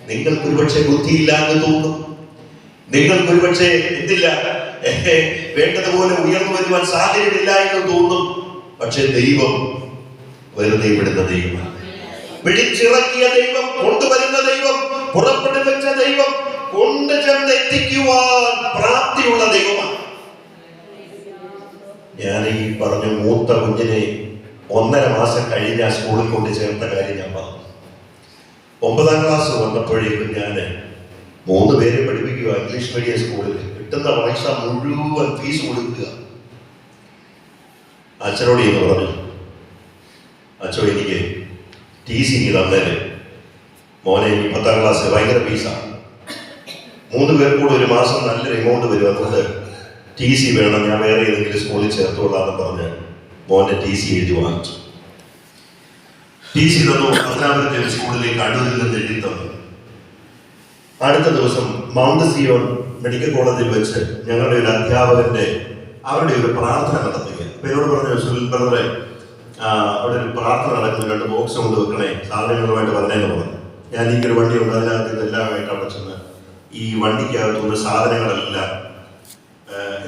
നിങ്ങൾക്ക് ഒരുപക്ഷെ ബുദ്ധിയില്ലാന്ന് തോന്നും, നിങ്ങൾക്ക് ഒരുപക്ഷെ എന്തില്ല, വേണ്ടതുപോലെ ഉയർന്നു വരുവാൻ സാധ്യതയില്ല എന്ന് തോന്നും. പക്ഷെ ദൈവം വെറുതെ വിടുന്ന ദൈവമാണ്. പിടിച്ചിറക്കിയ ദൈവം, കൊണ്ടുവരുന്ന ദൈവം, പുറപ്പെടു വെച്ച ദൈവം, കൊണ്ടു ചെന്ന് എത്തിക്കുവാൻ പ്രാപ്തിയുള്ള ദൈവമാണ്. ഞാൻ ഈ പറഞ്ഞ മൂത്ത കുഞ്ഞിനെ 1.5 മാസം കഴിഞ്ഞ സ്കൂളിൽ കൊണ്ട് ചേർത്ത കാര്യം ഞാൻ പറഞ്ഞു. 9ാം ക്ലാസ് വന്നപ്പോഴേക്കും ഞാൻ 3 പേരെ പഠിപ്പിക്കുക ഇംഗ്ലീഷ് മീഡിയം സ്കൂളിൽ. കിട്ടുന്ന പൈസ മുഴുവൻ ഫീസ് കൊടുക്കുക. അച്ഛനോട് എന്ന് പറഞ്ഞു, അച്ഛൻ എനിക്ക് TC തന്നേര് മോനെ, 10ാം ക്ലാസ് ഭയങ്കര ഫീസാണ്, 3 പേർക്ക് കൂടെ ഒരു മാസം നല്ലൊരു എമൗണ്ട് വരും, അതുകൊണ്ട് TC വേണം, ഞാൻ വേറെ ഏതെങ്കിലും സ്കൂളിൽ ചേർത്തോളാന്ന് പറഞ്ഞ് മോനെ TC എഴുതി വാങ്ങിച്ചു. TC തന്നു. പത്തനാപുരത്തെ സ്കൂളിലേക്ക് അടൂരിൽ നിന്ന് എഴുതി തന്നു. അടുത്ത ദിവസം മൗണ്ട് സിയോൺ മെഡിക്കൽ കോളേജിൽ വെച്ച് ഞങ്ങളുടെ ഒരു അധ്യാപകന്റെ അവരുടെ ഒരു പ്രാർത്ഥന നടത്തുക. അപ്പൊ എന്നോട് പറഞ്ഞു, സുനിൽ ബ്രദറെ, അവിടെ ഒരു പ്രാർത്ഥന നടക്കുന്നു, 2 ബോക്സ് കൊണ്ട് വെക്കണേ, സാധനങ്ങളുമായിട്ട് പറഞ്ഞേന്ന് പറഞ്ഞു. ഞാൻ എനിക്കൊരു വണ്ടിയുണ്ട്, അതിനകത്ത് ഇതെല്ലാമായിട്ട് അവിടെ ചെന്ന് ഈ വണ്ടിക്കകത്തുള്ള സാധനങ്ങളെല്ലാം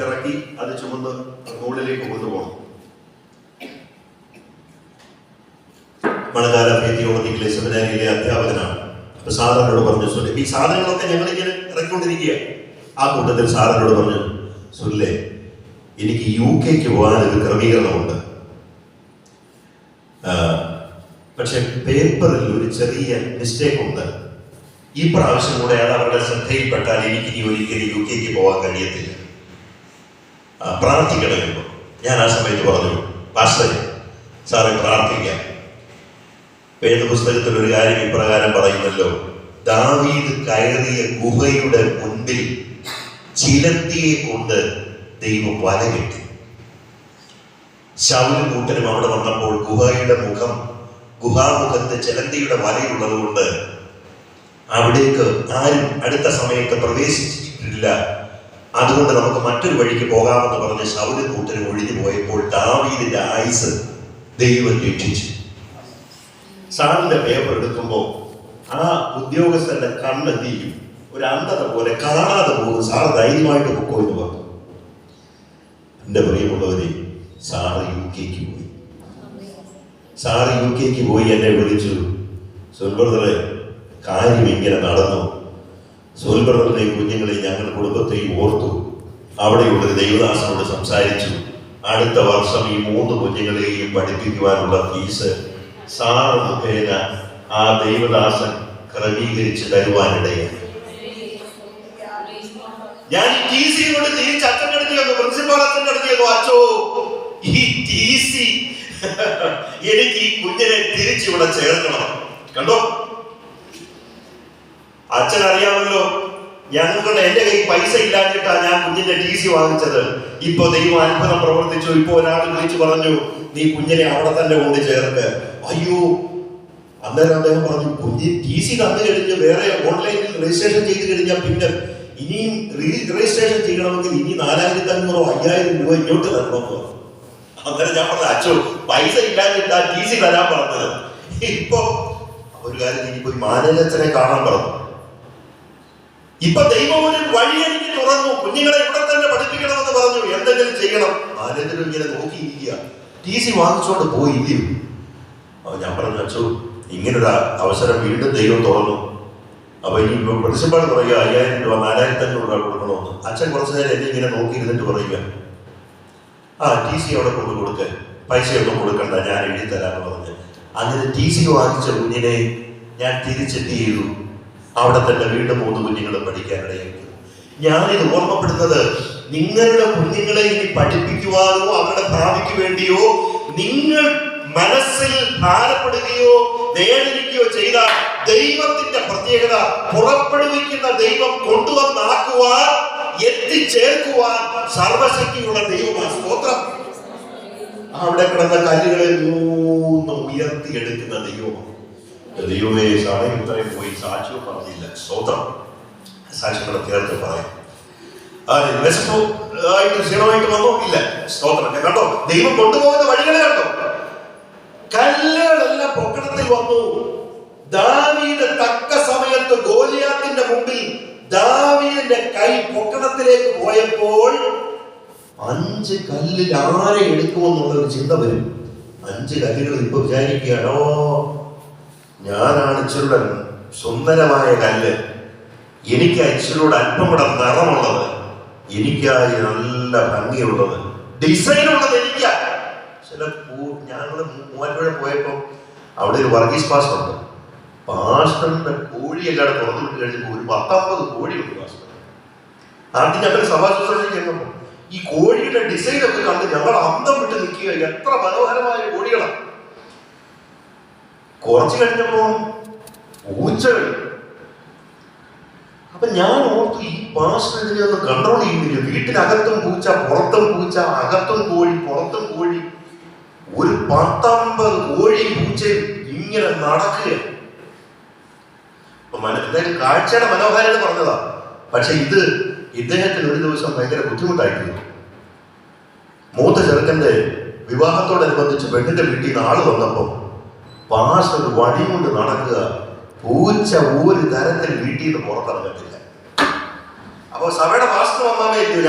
ഇറക്കി അത് ചുമന്ന് മുകളിലേക്ക് കൊണ്ടുപോകണം. മണകാല തിയോളജിക്കലെ സെമിനാരിയിലെ അധ്യാപകനാണ്. അപ്പൊ സാറിനോട് പറഞ്ഞു, സുനിൽ, ഈ സാധനങ്ങളൊക്കെ ഞങ്ങളിങ്ങനെ ഇറക്കിക്കൊണ്ടിരിക്കുക. ആ കൂട്ടത്തിൽ സാറിനോട് പറഞ്ഞു, സുനിലെ, എനിക്ക് UK പോകാൻ ഒരു ക്രമീകരണമുണ്ട്, പക്ഷെ പേപ്പറിൽ ഒരു ചെറിയ മിസ്റ്റേക്ക് ഉണ്ട്. ഈ പ്രാവശ്യം കൂടെ അത് അവരുടെ ശ്രദ്ധയിൽപ്പെട്ടാൽ എനിക്ക് ഇനി ഒരിക്കലും UK പോകാൻ കഴിയത്തില്ല, പ്രാർത്ഥിക്കണമെന്ന്. ഞാൻ ആ സമയത്ത് പറഞ്ഞു, പാസ്റ്ററെ, സാറെ പ്രാർത്ഥിക്കാം. വേദപുസ്തകത്തിൽ ഒരു കാര്യം ഇപ്രകാരം പറയുന്നല്ലോ, ദാവീദ് കയറിയ ഗുഹയുടെ മുൻപിൽ ചിലന്തിയെ കൊണ്ട് ദൈവം വല കെട്ടി. ശൗലും കൂട്ടരും അവിടെ വന്നപ്പോൾ ഗുഹാമുഖത്ത് ചിലന്തിയുടെ വലയുള്ളത് കൊണ്ട് അവിടേക്ക് ആരും അടുത്ത സമയത്ത് പ്രവേശിച്ചിട്ടില്ല, അതുകൊണ്ട് നമുക്ക് മറ്റൊരു വഴിക്ക് പോകാമെന്ന് പറഞ്ഞ് ശൗലും കൂട്ടരും ഒഴിഞ്ഞു പോയപ്പോൾ ദാവീദിന്റെ ആയുസ് ദൈവം രക്ഷിച്ചു. സാറിന്റെ പേപ്പർ എടുക്കുമ്പോൾ ആ ഉദ്യോഗസ്ഥന്റെ കണ്ണെന്ത് ചെയ്യും, ഒരു അന്ധത പോലെ കാണാതെ പോകും. സാർ ധൈര്യമായിട്ട് പൊക്കോ എന്ന് പറഞ്ഞു. എന്റെ പ്രിയമുള്ളവരെ, സാറ് UK പോയി. സാറ് UK പോയി എന്നെ വിളിച്ചു, സുൽബ്രദറെ, കാര്യം ഇങ്ങനെ നടന്നു. സുൽബ്രദറിനെയും കുഞ്ഞുങ്ങളെയും ഞങ്ങൾ കുടുംബത്തെയും ഓർത്തു. അവിടെയുള്ളൊരു ദൈവദാസനോട് സംസാരിച്ചു. അടുത്ത വർഷം ഈ 3 കുഞ്ഞുങ്ങളെയും പഠിപ്പിക്കുവാനുള്ള ഫീസ് സാർ മുഖേന ആ ദൈവദാസൻ ക്രമീകരിച്ച് തരുവാനിടയാണ്. ഞാൻ ഈ TC കൊണ്ട് തിരിച്ച് അച്ഛൻ്റെ അടുത്ത് വന്നു, പ്രിൻസിപ്പാൾ അച്ഛൻ്റെ അടുത്ത് വന്നു, അച്ഛോ, ഈ TC എനിക്ക് ഈ കുഞ്ഞിനെ തിരിച്ചിവിടെ ചേർക്കണം. കണ്ടോ, അച്ഛൻ അറിയാമല്ലോ, ഞങ്ങളുടെ എന്റെ കയ്യിൽ പൈസ ഇല്ലാഞ്ഞിട്ടാ ഞാൻ കുഞ്ഞിന്റെ TC വാങ്ങിച്ചത്. ഇപ്പൊ ദൈവം അത്ഭുതം പ്രവർത്തിച്ചു. ഇപ്പൊ ഒരാൾ വിളിച്ചു പറഞ്ഞു, നീ കുഞ്ഞിനെ അവിടെ തന്നെ കൊണ്ട് ചേർക്ക്. അയ്യോ, അന്നേരം അദ്ദേഹം പറഞ്ഞു, കുഞ്ഞ് TC തന്നു കഴിഞ്ഞ് വേറെ ഓൺലൈനിൽ രജിസ്ട്രേഷൻ ചെയ്ത് കഴിഞ്ഞാൽ പിന്നെ ഇനിയും രജിസ്ട്രേഷൻ ചെയ്യണമെങ്കിൽ ഇനി 4500 5000 രൂപ ഇങ്ങോട്ട് തരണമെന്ന്. അന്നേരം ഞാൻ പറഞ്ഞു, അച്ഛോ, പൈസ ഇല്ലാഞ്ഞിട്ടാ TC തരാൻ പറഞ്ഞത്. ഇപ്പൊ ഒരു കാര്യം, ഇനിയിപ്പോ മാനേജത്തിനെ കാണാൻ പറഞ്ഞു. ഇപ്പൊ ദൈവം ഒരു വഴി എനിക്ക് തുറന്നു, കുഞ്ഞുങ്ങളെ ഇവിടെ തന്നെ പഠിപ്പിക്കണമെന്ന് പറഞ്ഞു. എന്തെങ്കിലും ചെയ്യണം. മാനേജർ ഇങ്ങനെ നോക്കിയിരിക്കുക, TC വാങ്ങിച്ചോണ്ട് പോയില്ലയോ. അപ്പൊ ഞാൻ പറഞ്ഞു, അച്ഛോ, ഇങ്ങനൊരു അവസരം വീണ്ടും ദൈവം തുറന്നു. അപ്പൊ ഇനി പ്രിൻസിപ്പാൾ പറയുക 5000 രൂപ 4500 രൂപ കൊടുക്കണമെന്ന്. അച്ഛൻ കുറച്ചു നേരം എന്നെ ഇങ്ങനെ നോക്കിയിരുന്നിട്ട് പറയുക, TC അവിടെ കൊണ്ട് കൊടുക്ക, പൈസയൊന്നും കൊടുക്കണ്ട, ഞാൻ എഴുതി തരാമെന്ന് പറഞ്ഞ്. അങ്ങനെ TC വാങ്ങിച്ച കുഞ്ഞിനെ ഞാൻ തിരിച്ചെത്തി ചെയ്തു. അവിടെ തന്നെ വീണ്ടും 3 കുഞ്ഞുങ്ങളും പഠിക്കാനിടയായി. ഞാനിത് ഓർമ്മപ്പെടുന്നത്, നിങ്ങളുടെ കുഞ്ഞുങ്ങളെ ഇനി പഠിപ്പിക്കുവാനോ അവരുടെ ഭാവിക്ക് വേണ്ടിയോ നിങ്ങൾ മനസ്സിൽ ഭാരപ്പെടുകയോ വേദനിക്കുകയോ ചെയ്താൽ ദൈവത്തിന്റെ പ്രത്യേകത പുറപ്പെടുവിക്കുന്ന ദൈവം കൊണ്ടുവന്നാക്കുവാൻ എത്തിച്ചേർക്കുവാൻ സർവശക്തിയുള്ള ദൈവമാണ്. സ്തോത്രം. അവിടെ കിടന്ന കല്ലുകളെ മൂന്നും ഉയർത്തിയെടുക്കുന്ന ദൈവമാണ്. ദൈവമേ, സമയം ഇത്രയും പോയി സാക്ഷ്യം പറഞ്ഞില്ല. സ്തോത്രം. സാക്ഷ്യങ്ങളെ ചേർത്ത് പറയാം. ക്ഷീണമായിട്ട് വന്നോ? ഇല്ല. സ്തോത്രം. കണ്ടോ, ദൈവം കൊണ്ടുപോകുന്ന വഴികളെ കണ്ടോ? കല്ലുകളെല്ലാം പൊക്കണത്തിൽ വന്നു. ദാവീദ് തക്ക സമയത്ത് ഗോലിയാത്തിന്റെ മുമ്പിൽ ദാവീദിന്റെ കൈ പൊക്കണത്തിലേക്ക് പോയപ്പോൾ 5 കല്ലിൽ ആരെ എടുക്കുമെന്നുള്ള ഒരു ചിന്ത വരും. 5 കല്ലുകൾ ഇപ്പൊ വിചാരിക്കുകയാണോ, ഞാനാണ് ഇച്ചിരുടെ സുന്ദരമായ കല്ല്, എനിക്ക് ഇച്ചിരൂടെ അല്പം കൂടെ നിറമുള്ളത്, എനിക്കായി നല്ല ഭംഗിയുള്ളത്, ഡിസൈനുള്ളത് എനിക്കാ. ചില ഞങ്ങള് മൂവാറ്റുപുഴ പോയപ്പോ അവിടെ ഒരു വർഗീസ് പാസ്റ്റർ ഉണ്ട്. പാസ്റ്ററിന്റെ കോഴിയെല്ലാം തുറന്നു വിട്ട് കഴിഞ്ഞപ്പോൾ ഒരു 10-50 കോഴിയുണ്ട് പാസ്റ്റർ. ആദ്യം ഞങ്ങൾ സഭാശുശ്രൂഷ ചെയ്യുമ്പോൾ ഈ കോഴിയുടെ ഡിസൈൻ ഒക്കെ കണ്ട് ഞങ്ങൾ അന്തം വിട്ട് നിൽക്കുക. എത്ര മനോഹരമായ കോഴികളാണ്. കുറച്ച് കഴിഞ്ഞപ്പോ പൂച്ചകൾ. അപ്പൊ ഞാൻ ഓർത്തു, ഈ പാസ്റ്റർ ഇതിനെ ഒന്ന് കൺട്രോൾ ചെയ്യുന്നില്ല. വീട്ടിനകത്തും പൂച്ച, പുറത്തും പൂച്ച, അകത്തും കോഴി, പുറത്തും കോഴി. ഒരു 10-50 കോഴിയും പൂച്ചയും ഇങ്ങനെ നടക്കുക. കാഴ്ചയുടെ മനോഹാരിത പറഞ്ഞതാ. പക്ഷെ ഇത് ഇദ്ദേഹത്തിന് ഒരു ദിവസം ഭയങ്കര ബുദ്ധിമുട്ടായിരുന്നു. മൂത്ത ചെറുക്കന്റെ വിവാഹത്തോടനുബന്ധിച്ച് പെണ്ണിന്റെ വീട്ടിൽ നിന്ന് ആള് വന്നപ്പോ പാസ്റ്റർ വടി കൊണ്ട് നടക്കുക. പൂച്ച ഒരു തരത്തിൽ വീട്ടിൽ നിന്ന് പുറത്തിറങ്ങത്തില്ല. അപ്പൊ സഭയുടെ പാസ്റ്റർ വന്നാമേ ഇല്ലയോ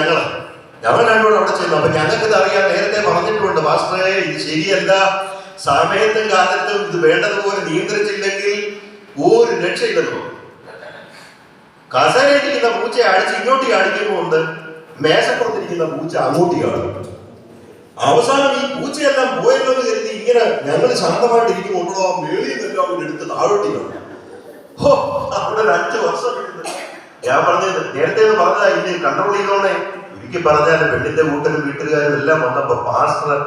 ഞങ്ങൾ രണ്ടുകൂടെ അവിടെ ചെന്നു. അപ്പൊ ഞങ്ങൾക്ക് ഇത് അറിയാൻ നേരത്തെ പറഞ്ഞിട്ടുണ്ട്, പാസ്റ്ററെ ഇത് ശരിയല്ല, സമയത്തും കാലത്തും ഇത് വേണ്ടതുപോലെ നിയന്ത്രിച്ചില്ലെങ്കിൽ ഒരു രക്ഷയില്ലെന്നു. കസരയിലിരിക്കുന്ന പൂച്ചയെ അടിച്ച് ഇങ്ങോട്ട് അടിക്കുമ്പോണ്ട് മേശപ്പുറത്തിരിക്കുന്ന പൂച്ച അങ്ങോട്ട് കാണും. അവസാനം ഈ പൂച്ചയെല്ലാം പോയല്ലോ എന്ന് കരുതി ഇങ്ങനെ ഞങ്ങൾ ശാന്തമായിട്ടിരിക്കുമ്പോഴോ മേളിൽ നിന്നെല്ലാം കൂടി എടുത്ത് താഴോട്ടി കാണും. അവിടെ 5 വർഷം ഞാൻ പറഞ്ഞത് നേരത്തെ പറഞ്ഞതാ, ഇനി കൺട്രോൾ ചെയ്തോണേ. ഒരിക്കൽ പറഞ്ഞാൽ പെണ്ണിന്റെ കൂട്ടരും വീട്ടുകാരും എല്ലാം വന്നപ്പോ പാസ്റ്റർ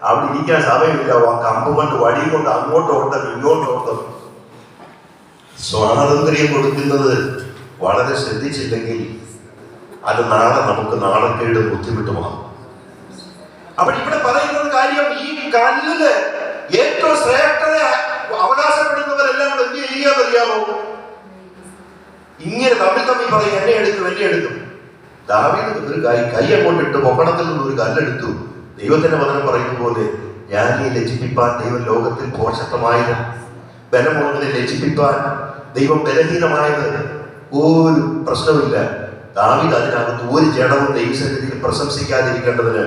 അവിടെ ഇരിക്കാൻ സമയമില്ല. ആ കമ്പ് കൊണ്ട് വടിയും കൊണ്ട് അങ്ങോട്ട് ഓട്ടം ഇങ്ങോട്ട് ഓട്ടം. സ്വാതന്ത്ര്യം കൊടുക്കുന്നത് വളരെ ശ്രദ്ധിച്ചില്ലെങ്കിൽ അത് നാളെ നമുക്ക് നാണക്കേട് ബുദ്ധിമുട്ടുമാകും. അപ്പോൾ ഇവിടെ പറയുന്നത് കാര്യം, ഈ കല്ലില് ഏറ്റവും ശ്രേഷ്ഠത അവകാശപ്പെടുന്നവരെല്ലാം എന്ത് ചെയ്യാന്നറിയാമോ? ഇങ്ങനെ തമ്മിൽ പറയും, എന്നെ എടുക്കും. ദാവീദ് ഒരു കൈ അങ്ങോട്ട് ഇട്ട് പൊക്കണത്തിൽ നിന്ന് ഒരു കല്ലെടുത്തു. ദൈവത്തിന്റെ വചനം പറയുന്ന പോലെ, ഞാൻ ഈ ലജ്ജിപ്പിപ്പാൻ ദൈവം ലോകത്തിൽ ഭോഷത്വമായത്, ബലമുള്ളതിനെ ലജ്ജിപ്പിപ്പാൻ ദൈവം ബലഹീനമായത് ഒരു പ്രശ്നമില്ല. ദാവീദ് അതിനകത്ത് ഒരു ജഡവും ദൈവസന്നിധിയിൽ പ്രശംസിക്കാതിരിക്കേണ്ടതിന്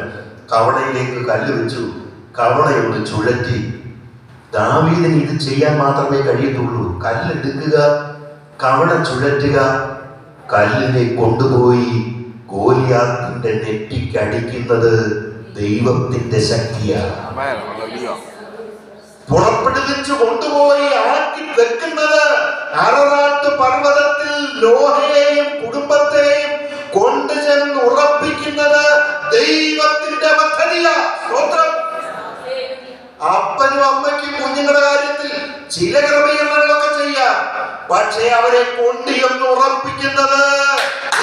കവണയിലേക്ക് കല്ല് വെച്ചു. കവണയൊന്ന് ചുഴറ്റി. ദാവീദിന് ഇത് ചെയ്യാൻ മാത്രമേ കഴിയത്തുള്ളൂ. കല്ലെടുക്കുക, കവണ ചുഴറ്റുക, കല്ലിനെ കൊണ്ടുപോയി ഗോലിയാത്തിന്റെ നെറ്റിക്കടിക്കുന്നത് ദൈവത്തിന്റെ ശക്തിയാണ്. പുറപ്പെടുവിച്ചു കൊണ്ടുപോയി ആക്കി വെക്കുന്നത് അററാട്ട് പർവ്വതത്തിൽ നോഹയെയും കുടുംബത്തെയും കൊണ്ടുചെന്ന് ഉറപ്പിക്കുന്നത് ദൈവത്തിന്റെ പദ്ധതിയാണ്. അപ്പനും അമ്മയ്ക്കും കുഞ്ഞുങ്ങളുടെ കാര്യത്തിൽ ചില ക്രമീകരണങ്ങളൊക്കെ ചെയ്യാം, പക്ഷെ അവരെ കൊണ്ടുചെന്ന് ഉറപ്പിക്കുന്നത്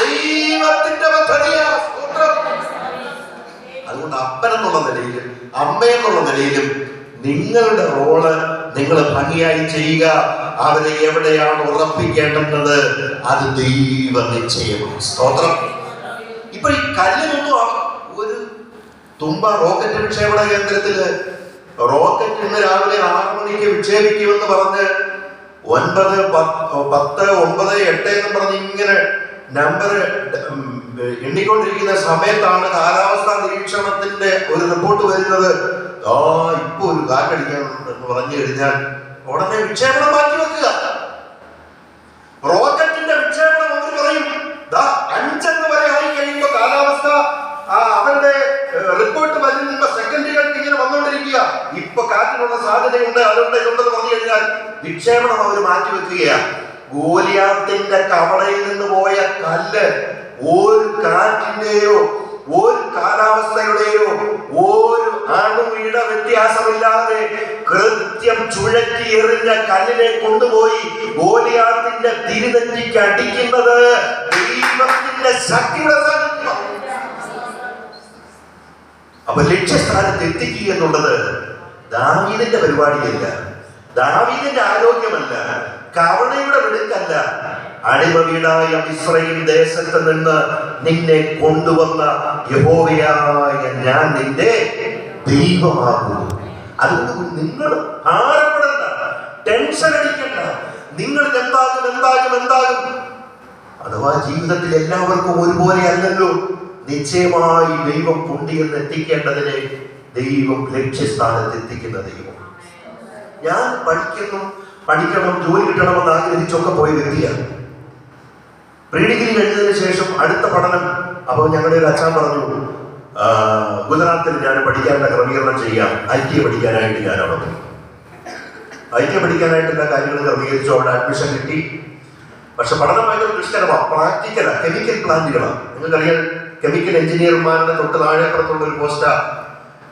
ദൈവത്തിന്റെ പദ്ധതിയാണ്. അതുകൊണ്ട് അപ്പനെന്നുള്ള നിലയിലും അമ്മയെന്നുള്ള നിലയിലും നിങ്ങളുടെ റോള് നിങ്ങൾ ഭംഗിയായി ചെയ്യുക. അവരെ എവിടെയാണ് ഉറപ്പിക്കേണ്ടുന്നത് അത് ദൈവ നിശ്ചയമാണ്. സ്തോത്രം. ഇപ്പൊ ഈ കല്ലിനൊന്നും ഒരു തുമ്പ റോക്കറ്റ് വിക്ഷേപണ കേന്ദ്രത്തില് റോക്കറ്റ് ഇന്ന് രാവിലെ 6 മണിക്ക് വിക്ഷേപിക്കുമെന്ന് പറഞ്ഞ് 9, 10, 9, 8 എന്ന് പറഞ്ഞ് ഇങ്ങനെ നമ്പർ എണ്ണിക്കൊണ്ടിരിക്കുന്ന സമയത്താണ് കാലാവസ്ഥാ നിരീക്ഷണത്തിന്റെ ഒരു റിപ്പോർട്ട് വരുന്നത്. ഇപ്പൊ ഒരു കാറ്റടിക്കാനുണ്ടെന്ന് പറഞ്ഞു കഴിഞ്ഞാൽ ഉടനെ വിക്ഷേപണം മാറ്റി വെക്കുക. റോക്കറ്റിന്റെ വിക്ഷേപണം അവർ പറയും 5 വരെ ആയി കഴിയുമ്പോ കാലാവസ്ഥ അവരുടെ റിപ്പോർട്ട് വരുന്ന സെക്കൻഡുകൾക്ക് ഇങ്ങനെ വന്നുകൊണ്ടിരിക്കുക. ഇപ്പൊ കാറ്റിനുള്ള സാധ്യതയുണ്ട്, അതുണ്ടെന്ന് പറഞ്ഞു കഴിഞ്ഞാൽ വിക്ഷേപണം അവർ മാറ്റി വെക്കുകയാണ്. ഗോലിയാത്തിന്റെ കവളയിൽ നിന്ന് പോയ കല്ല് ഒരു കാറ്റിന്റെയോ ഒരു കാലാവസ്ഥയുടെയോ ഒരു അണുവീട വ്യത്യാസമില്ലാതെ കൃത്യം ചുഴറ്റി എറിഞ്ഞ കല്ലിനെ കൊണ്ടുപോയി ഗോലിയാത്തിന്റെ തിരുനെറ്റിക്ക് അടിക്കുന്നത് ദൈവത്തിന്റെ ശക്തിയുടെ സാന്നിധ്യം. അപ്പൊ ലക്ഷ്യസ്ഥാനത്ത് എത്തിക്കുക എന്നുള്ളത് ദാവീദിന്റെ പരിപാടിയല്ല, ദാവീദിന്റെ ആരോഗ്യമല്ല, കവണയുടെ വെടുക്കല്ല. അടിമവീടായ ഇസ്രായേൽ ദേശത്ത് നിന്ന് നിന്നെ കൊണ്ടുവന്ന യഹോവയായ ഞാൻ നിന്റെ ദൈവമാകുന്നു. അതുകൊണ്ട് നിങ്ങൾ ഭാരപ്പെടണ്ട, ടെൻഷൻ അടിക്കണ്ട. നിങ്ങൾ എന്താകും. അഥവാ ജീവിതത്തിൽ എല്ലാവർക്കും ഒരുപോലെ അല്ലല്ലോ. നിശ്ചയമായി ദൈവം കൊണ്ടിയെന്ന് എത്തിക്കേണ്ടതിനെ ദൈവം ലക്ഷ്യസ്ഥാനത്ത് എത്തിക്കുന്ന ദൈവം. ഞാൻ പഠിക്കണം, ജോലി കിട്ടണമെന്ന് ആഗ്രഹിച്ചൊക്കെ പോയ വ്യക്തിയാണ്. പ്രീ ഡിഗ്രി കഴിഞ്ഞതിന് ശേഷം അടുത്ത പഠനം, അപ്പോൾ ഞങ്ങളുടെ ഒരു അച്ഛൻ പറഞ്ഞു, ഗുജറാത്തിൽ ഞാൻ പഠിക്കാനുള്ള ക്രമീകരണം ചെയ്യാം, IT പഠിക്കാനായിട്ട് ഞാൻ അവിടെ പോയി. IT പഠിക്കാനായിട്ടുള്ള കാര്യങ്ങൾ ക്രമീകരിച്ചു, അവിടെ അഡ്മിഷൻ കിട്ടി. പക്ഷെ പഠനം ഭയങ്കര ദുഷ്കരമാണ്, പ്രാക്ടിക്കലാണ്, കെമിക്കൽ പ്ലാന്റുകളാണ്. നിങ്ങൾക്കറിയാം, കെമിക്കൽ എഞ്ചിനീയർമാരുടെ തൊട്ട് താഴെപ്പുറത്തുള്ള ഒരു പോസ്റ്റാ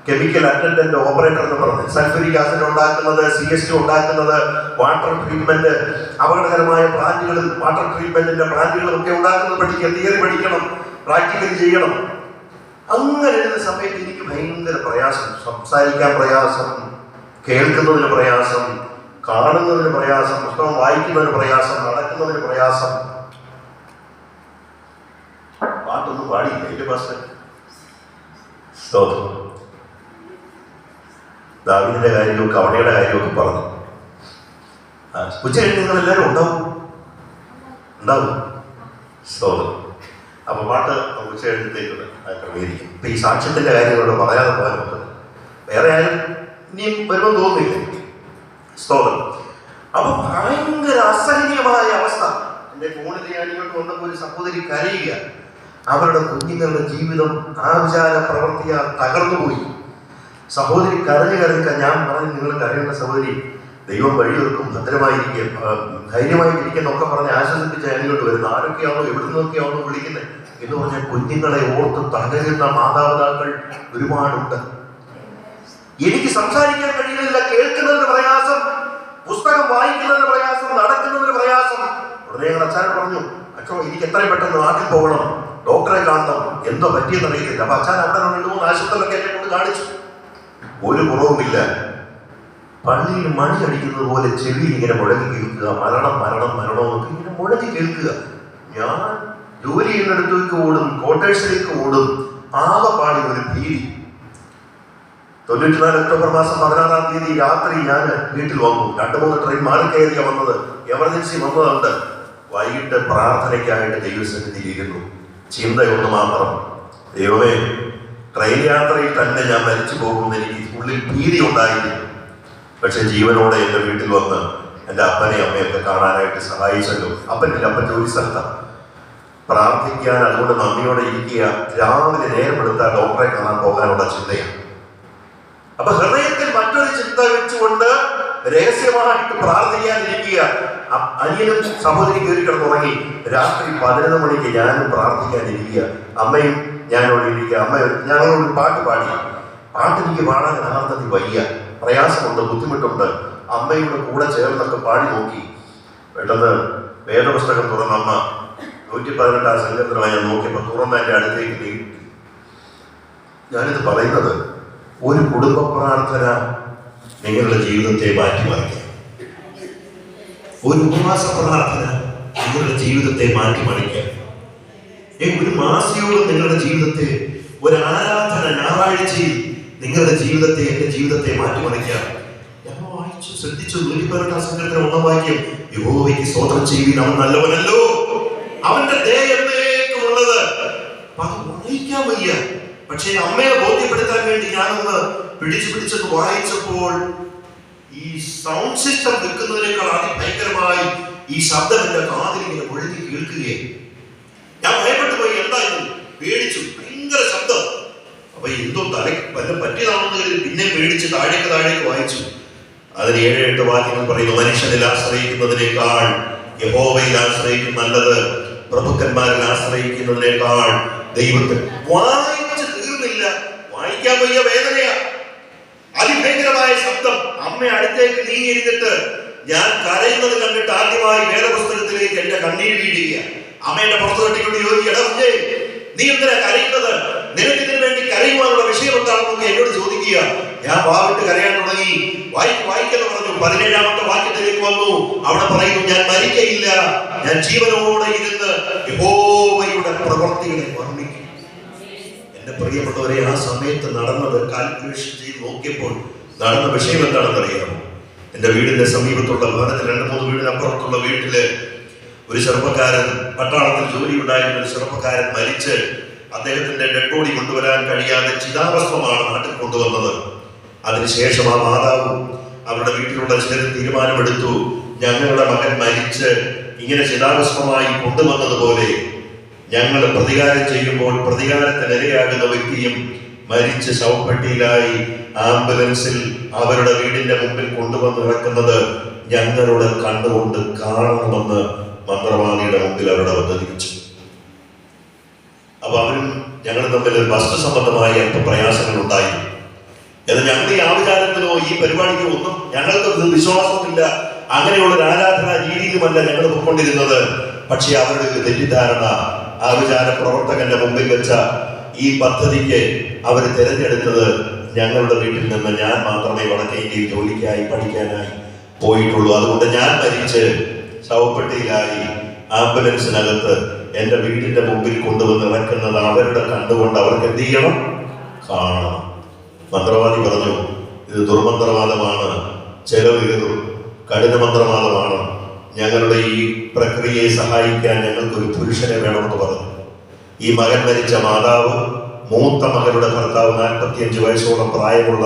കെമിക്കൽ അറ്റൻഡന്റ് ഓപ്പറേറ്റർ എന്ന് പറഞ്ഞ്. സൾഫ്യൂരിക് ആസിഡ് ഉണ്ടാക്കുന്നത്, CH2 ഉണ്ടാക്കുന്നത്, വാട്ടർ ട്രീറ്റ്മെന്റ്, അപകടകരമായ പ്ലാന്റുകളും വാട്ടർ ട്രീറ്റ്മെന്റിന്റെ പ്ലാന്റുകളും ഒക്കെ ഉണ്ടാക്കുന്നത് പഠിക്കുക, തിയറി പഠിക്കണം, പ്രാക്ടിക്കലി ചെയ്യണം. അങ്ങനെ എഴുതുന്ന സമയത്ത് എനിക്ക് ഭയങ്കര പ്രയാസം, സംസാരിക്കാൻ പ്രയാസം, കേൾക്കുന്നതിന് പ്രയാസം, കാണുന്നതിന് പ്രയാസം, പുസ്തകം വായിക്കുന്നതിന് പ്രയാസം, നടക്കുന്നതിന് പ്രയാസം. പാട്ടൊന്നും പാടിയില്ല എന്റെ പാസ്റ്റർ. സ്തോത്രം. ദാവീദിന്റെ കാര്യവും കവണയുടെ കാര്യമൊക്കെ പറഞ്ഞു. ഉച്ചകഴിഞ്ഞ് നിങ്ങൾ എല്ലാവരും ഉണ്ടാവും. സ്തോത്രം. അപ്പൊ പാട്ട് ഉച്ചകഴിഞ്ഞത്തേക്കുള്ള ക്രമീകരിക്കും. ഇപ്പൊ ഈ സാക്ഷ്യത്തിന്റെ കാര്യങ്ങളോട് പറയാതെ പോകാൻ നോക്കുന്നത് വേറെ ആരും ഇനിയും വരുമ്പോൾ തോന്നുന്നില്ല. സ്തോത്രം. അപ്പൊ ഭയങ്കര അസഹനീയമായ അവസ്ഥ. എന്റെ ഫോണിൽ ഞാൻ ഇങ്ങോട്ട് വന്നപ്പോൾ ഒരു സഹോദരി കരയുക. അവരുടെ കുഞ്ഞുങ്ങളുടെ ജീവിതം ആചാര പ്രവർത്തിയാൽ തകർന്നുപോയി. സഹോദരി കരഞ്ഞ് ഞാൻ പറഞ്ഞു, നിങ്ങൾ കരയേണ്ട സഹോദരി, ദൈവം വഴിയൊരുക്കും, ഭദ്രമായിരിക്കും, ധൈര്യമായിട്ടിരിക്കുന്നൊക്കെ പറഞ്ഞ് ആശ്വസിപ്പിച്ച ഞാനിങ്ങോട്ട് വരുന്നു. ആരൊക്കെയാണോ എവിടെ നിന്നൊക്കെയാണോ വിളിക്കുന്നത് എന്ന് പറഞ്ഞാൽ കുഞ്ഞുങ്ങളെ ഓർത്ത് തകരുന്ന മാതാപിതാക്കൾ ഒരുപാടുണ്ട്. എനിക്ക് സംസാരിക്കാൻ കഴിയുന്നില്ല, കേൾക്കുന്നതിന് പ്രയാസം, പുസ്തകം വായിക്കുന്നതിന് പ്രയാസം, നടക്കുന്നതിന് പ്രയാസം. ഉടനെ ഞങ്ങൾ അച്ഛനെ പറഞ്ഞു, അച്ഛോ എനിക്ക് എത്രയും പെട്ടെന്ന് നാട്ടിൽ പോകണം, ഡോക്ടറെ കാണണം, എന്തോ പറ്റിയെന്ന് അറിയത്തില്ല. അപ്പൊ അച്ഛൻ അവിടെ 2-3 ആശുപത്രികളൊക്കെ എന്നെ കൊണ്ട് കാണിച്ചു. ഒരു കുറവുമില്ല. പള്ളിയിൽ മണി അടിക്കുന്നത് പോലെ ചെവിയിൽ ഇങ്ങനെ മുഴങ്ങി കേൾക്കുക, മരണം എന്നൊക്കെ ഇങ്ങനെ മുഴങ്ങി കേൾക്കുക. ഞാൻ ജോലി ചെയ്യുന്നിടത്തേക്ക് ഓടും, ക്വാർട്ടേഴ്സിലേക്ക് ഓടും. ആകെപ്പാടി ഒരു ഭീതി. 94 ഒക്ടോബർ മാസം 16-ാം തീയതി രാത്രി ഞാൻ വീട്ടിൽ വന്നു. 2-3 ട്രെയിൻ മാറി കയറിയ വന്നത്, എമർജൻസി വന്നതുണ്ട്. വൈകിട്ട് പ്രാർത്ഥനയ്ക്കായിട്ട് ദൈവസന്നിധിയിലിരുന്നു. ചിന്തയൊന്ന് മാത്രം, ദൈവമേ, ട്രെയിൻ യാത്രയിൽ തന്നെ ഞാൻ മരിച്ചു പോകുമെന്ന് എനിക്ക് ഉള്ളിൽ ഭീതി ഉണ്ടായിരുന്നു. പക്ഷെ ജീവനോടെ എൻ്റെ വീട്ടിൽ വന്ന് എൻ്റെ അപ്പനെയും അമ്മയൊക്കെ കാണാനായിട്ട് സഹായിച്ചല്ലോ. അപ്പൻ ജോലി സ്ഥലത്താണ്. പ്രാർത്ഥിക്കാൻ അതുകൊണ്ട് നന്ദിയോടെ ഇരിക്കുക. രാവിലെ നേരമെടുത്താൽ ഡോക്ടറെ കാണാൻ പോകാനുള്ള ചിന്തയാണ്. അപ്പൊ ഹൃദയത്തിൽ മറ്റൊരു ചിന്ത വെച്ചുകൊണ്ട് രഹസ്യമായിട്ട് പ്രാർത്ഥിക്കാനിരിക്കുക. അനിയനും സഹോദരി കയറി കിടന്നുറങ്ങി. രാത്രി 11 മണിക്ക് ഞാനും പ്രാർത്ഥിക്കാനിരിക്കുക. അമ്മയും ഞാനോട് ഇരിക്കുക. അമ്മ ഞങ്ങളോട് പാട്ട് പാടി. പാട്ട് എനിക്ക് പാടാൻ യഥാർത്ഥത്തിൽ വയ്യ, പ്രയാസമുണ്ട്, ബുദ്ധിമുട്ടുണ്ട്. അമ്മയുടെ കൂടെ ചേർന്നൊക്കെ പാടി നോക്കി. പെട്ടെന്ന് വേദപുസ്തകം തുറന്ന അമ്മ 118 സങ്കീർത്തനമായി ഞാൻ നോക്കിയപ്പോൾ തുറന്ന എൻ്റെ അടുത്തേക്ക് നീട്ടി. ഞാനിത് പറയുന്നത്, ഒരു കുടുംബ പ്രാർത്ഥന നിങ്ങളുടെ ജീവിതത്തെ മാറ്റിമറിക്കാം. ഒരു ഉപവാസ പ്രാർത്ഥന നിങ്ങളുടെ ജീവിതത്തെ മാറ്റിമറിക്കാം. ഒരു മാസയോഗം നിങ്ങളുടെ ജീവിതത്തെ, ഒരു ആരാധന ഞായറാഴ്ചയിൽ നിങ്ങളുടെ ജീവിതത്തെ, എന്റെ ജീവിതത്തെ മാറ്റിമറിക്കാം. ഞാൻ വായിച്ചു ശ്രദ്ധിച്ചു 118 സങ്കീർത്തനം 1 വാക്യം, യഹോവയ്ക്ക് സ്തോത്രം ചെയ്യുവിൻ, അവൻ നല്ലവനല്ലോ, അവന്റെ ദയ എന്നേക്കുമുള്ളത്. അത് വായിക്കാൻ വയ്യ. പക്ഷെ അമ്മയെ ബോധ്യപ്പെടുത്താൻ വേണ്ടി ഞാനൊന്ന് പിടിച്ചൊന്ന് വായിച്ചപ്പോൾ ഈ സൗണ്ട് സിസ്റ്റം വെക്കുന്നതിനേക്കാൾ അതിഭയങ്കരമായി ഈ ശബ്ദം എന്റെ കാതിൽ ഇങ്ങനെ മുഴങ്ങി കേൾക്കുകയെ. ഞാൻ ഭയപ്പെട്ടു പോയി. എന്തായിരുന്നു? പേടിച്ചു. ഭയങ്കര ശബ്ദം. അപ്പൊ എന്തോ തലയ്ക്ക് വല്ല പറ്റിയതാണെന്ന് കരുതി പിന്നെ പേടിച്ച് താഴേക്ക് വായിച്ചു. അതിന് 7-8 വാക്യങ്ങൾ പറയുന്നു, മനുഷ്യനിൽ ആശ്രയിക്കുന്നതിനേക്കാൾ യഹോവയിൽ ആശ്രയിക്കും നല്ലത്, പ്രഭുക്കന്മാരിൽ ആശ്രയിക്കുന്നതിനേക്കാൾ ദൈവത്തിൽ. വായിക്കാൻ സഹിക്കാൻ വയ്യ വേദനയാ, അതിഭയങ്കരമായ ശബ്ദം. അമ്മ അടുത്തേക്ക് നീങ്ങിയിരുന്നിട്ട് ഞാൻ കരയുന്നത് കണ്ടിട്ട് ആദ്യമായി വേദപുസ്തകത്തിലേക്ക് എന്റെ കണ്ണീര് വീഴുക. അമ്മയുടെ പുറത്തു തട്ടിക്കൊണ്ട് ചോദിക്കട കുഞ്ഞേ, നീ എന്തിനാ കരയുന്നത്? നിനക്ക് ഇതിനു വേണ്ടി കരയുവാനുള്ള വിഷയം എന്താണെന്നൊക്കെ എന്നോട് ചോദിക്കുക. ഞാൻ വാവിട്ട് കരയാൻ തുടങ്ങി. വായിക്കെന്ന് പറഞ്ഞു. 17-ാമത്തെ വാക്യത്തിലേക്ക് വന്നു. അവിടെ പറയുന്നു, ഞാൻ മരിക്കയില്ല, ഞാൻ ജീവനോടെ ഇരുന്ന് യഹോവയുടെ പ്രവൃത്തികളെ വർണ്ണിക്കും. എന്റെ പ്രിയപ്പെട്ടവരെ, ആ സമയത്ത് നടന്നത് കാൽക്കുലേഷൻ ചെയ്ത് നോക്കിയപ്പോൾ നടന്ന വിഷയം എന്താണെന്ന് അറിയാമോ? എന്റെ വീടിന്റെ സമീപത്തുള്ള ഭവനത്തിൽ 2-3 വീടിനപ്പുറത്തുള്ള വീട്ടില് ഒരു ചെറുപ്പക്കാരൻ, പട്ടാളത്തിൽ ജോലി ഉണ്ടായിരുന്ന ഒരു ചെറുപ്പക്കാരൻ മരിച്ച് അദ്ദേഹത്തിന്റെ ഡെഡ് ബോഡി കൊണ്ടുവരാൻ കഴിയാതെ ചിതാഭസ്മമാണ് നാട്ടിൽ കൊണ്ടുവന്നത്. അതിനുശേഷം ആ മാതാവും അവരുടെ വീട്ടിലുള്ള ചിലർ തീരുമാനമെടുത്തു, ഞങ്ങളുടെ മകൻ മരിച്ച് ഇങ്ങനെ ചിതാഭസ്മമായി കൊണ്ടുവന്നതുപോലെ ഞങ്ങൾ പ്രതികാരം ചെയ്യുമ്പോൾ പ്രതികാരത്തിനിരയാകുന്ന വ്യക്തിയും മരിച്ച് ശവപ്പെട്ടിയിലായി ആംബുലൻസിൽ അവരുടെ വീടിന്റെ മുമ്പിൽ കൊണ്ടുവന്ന് കിടക്കുന്നത് ഞങ്ങളുടെ കണ്ണുകൊണ്ട് കാണണമെന്ന് മന്ത്രവാദിയുടെ മുമ്പിൽ അവരുടെ അവതരിപ്പിച്ചു. അപ്പൊ അവരും ഞങ്ങൾ തമ്മിൽ വസ്തു സംബന്ധമായ അല്പ പ്രയാസങ്ങൾ ഉണ്ടായി. എന്നാൽ ഞങ്ങൾ ഈ ആചാരത്തിനോ ഈ പരിപാടിക്കോ ഒന്നും ഞങ്ങൾക്ക് വിശ്വാസമില്ല. അങ്ങനെയുള്ള ഒരു ആരാധന രീതിയിലുമല്ല ഞങ്ങൾ പൊയ്ക്കൊണ്ടിരുന്നത്. പക്ഷെ അവരുടെ തെറ്റിദ്ധാരണ, ആചാര പ്രവർത്തകന്റെ മുമ്പിൽ വെച്ച ഈ പദ്ധതിക്ക് അവർ തിരഞ്ഞെടുത്തത് ഞങ്ങളുടെ വീട്ടിൽ നിന്ന് ഞാൻ മാത്രമേ വടക്കേ ഇന്ത്യയിൽ ജോലിക്കായി പഠിക്കാനായി പോയിട്ടുള്ളൂ. അതുകൊണ്ട് ഞാൻ മരിച്ച് ശവപ്പെട്ടിയിലായി ആംബുലൻസിനകത്ത് എന്റെ വീടിന്റെ മുമ്പിൽ കൊണ്ടുവന്ന് ഇറക്കുന്നത് അവരുടെ കണ്ടുകൊണ്ട് അവർക്ക് എന്ത് ചെയ്യണം? കാണണം. മന്ത്രവാദി പറഞ്ഞു, ഇത് ദുർമന്ത്രവാദമാണ്, ചെലവേറും, കഠിന മന്ത്രവാദമാണ്. ഞങ്ങളുടെ ഈ പ്രക്രിയയെ സഹായിക്കാൻ ഞങ്ങൾക്കൊരു പുരുഷനെ വേണമെന്ന് പറഞ്ഞു. ഈ മകൻ മരിച്ച മാതാവ് മൂത്ത മകളുടെ ഭർത്താവ് 45 വയസ്സോളം പ്രായമുള്ള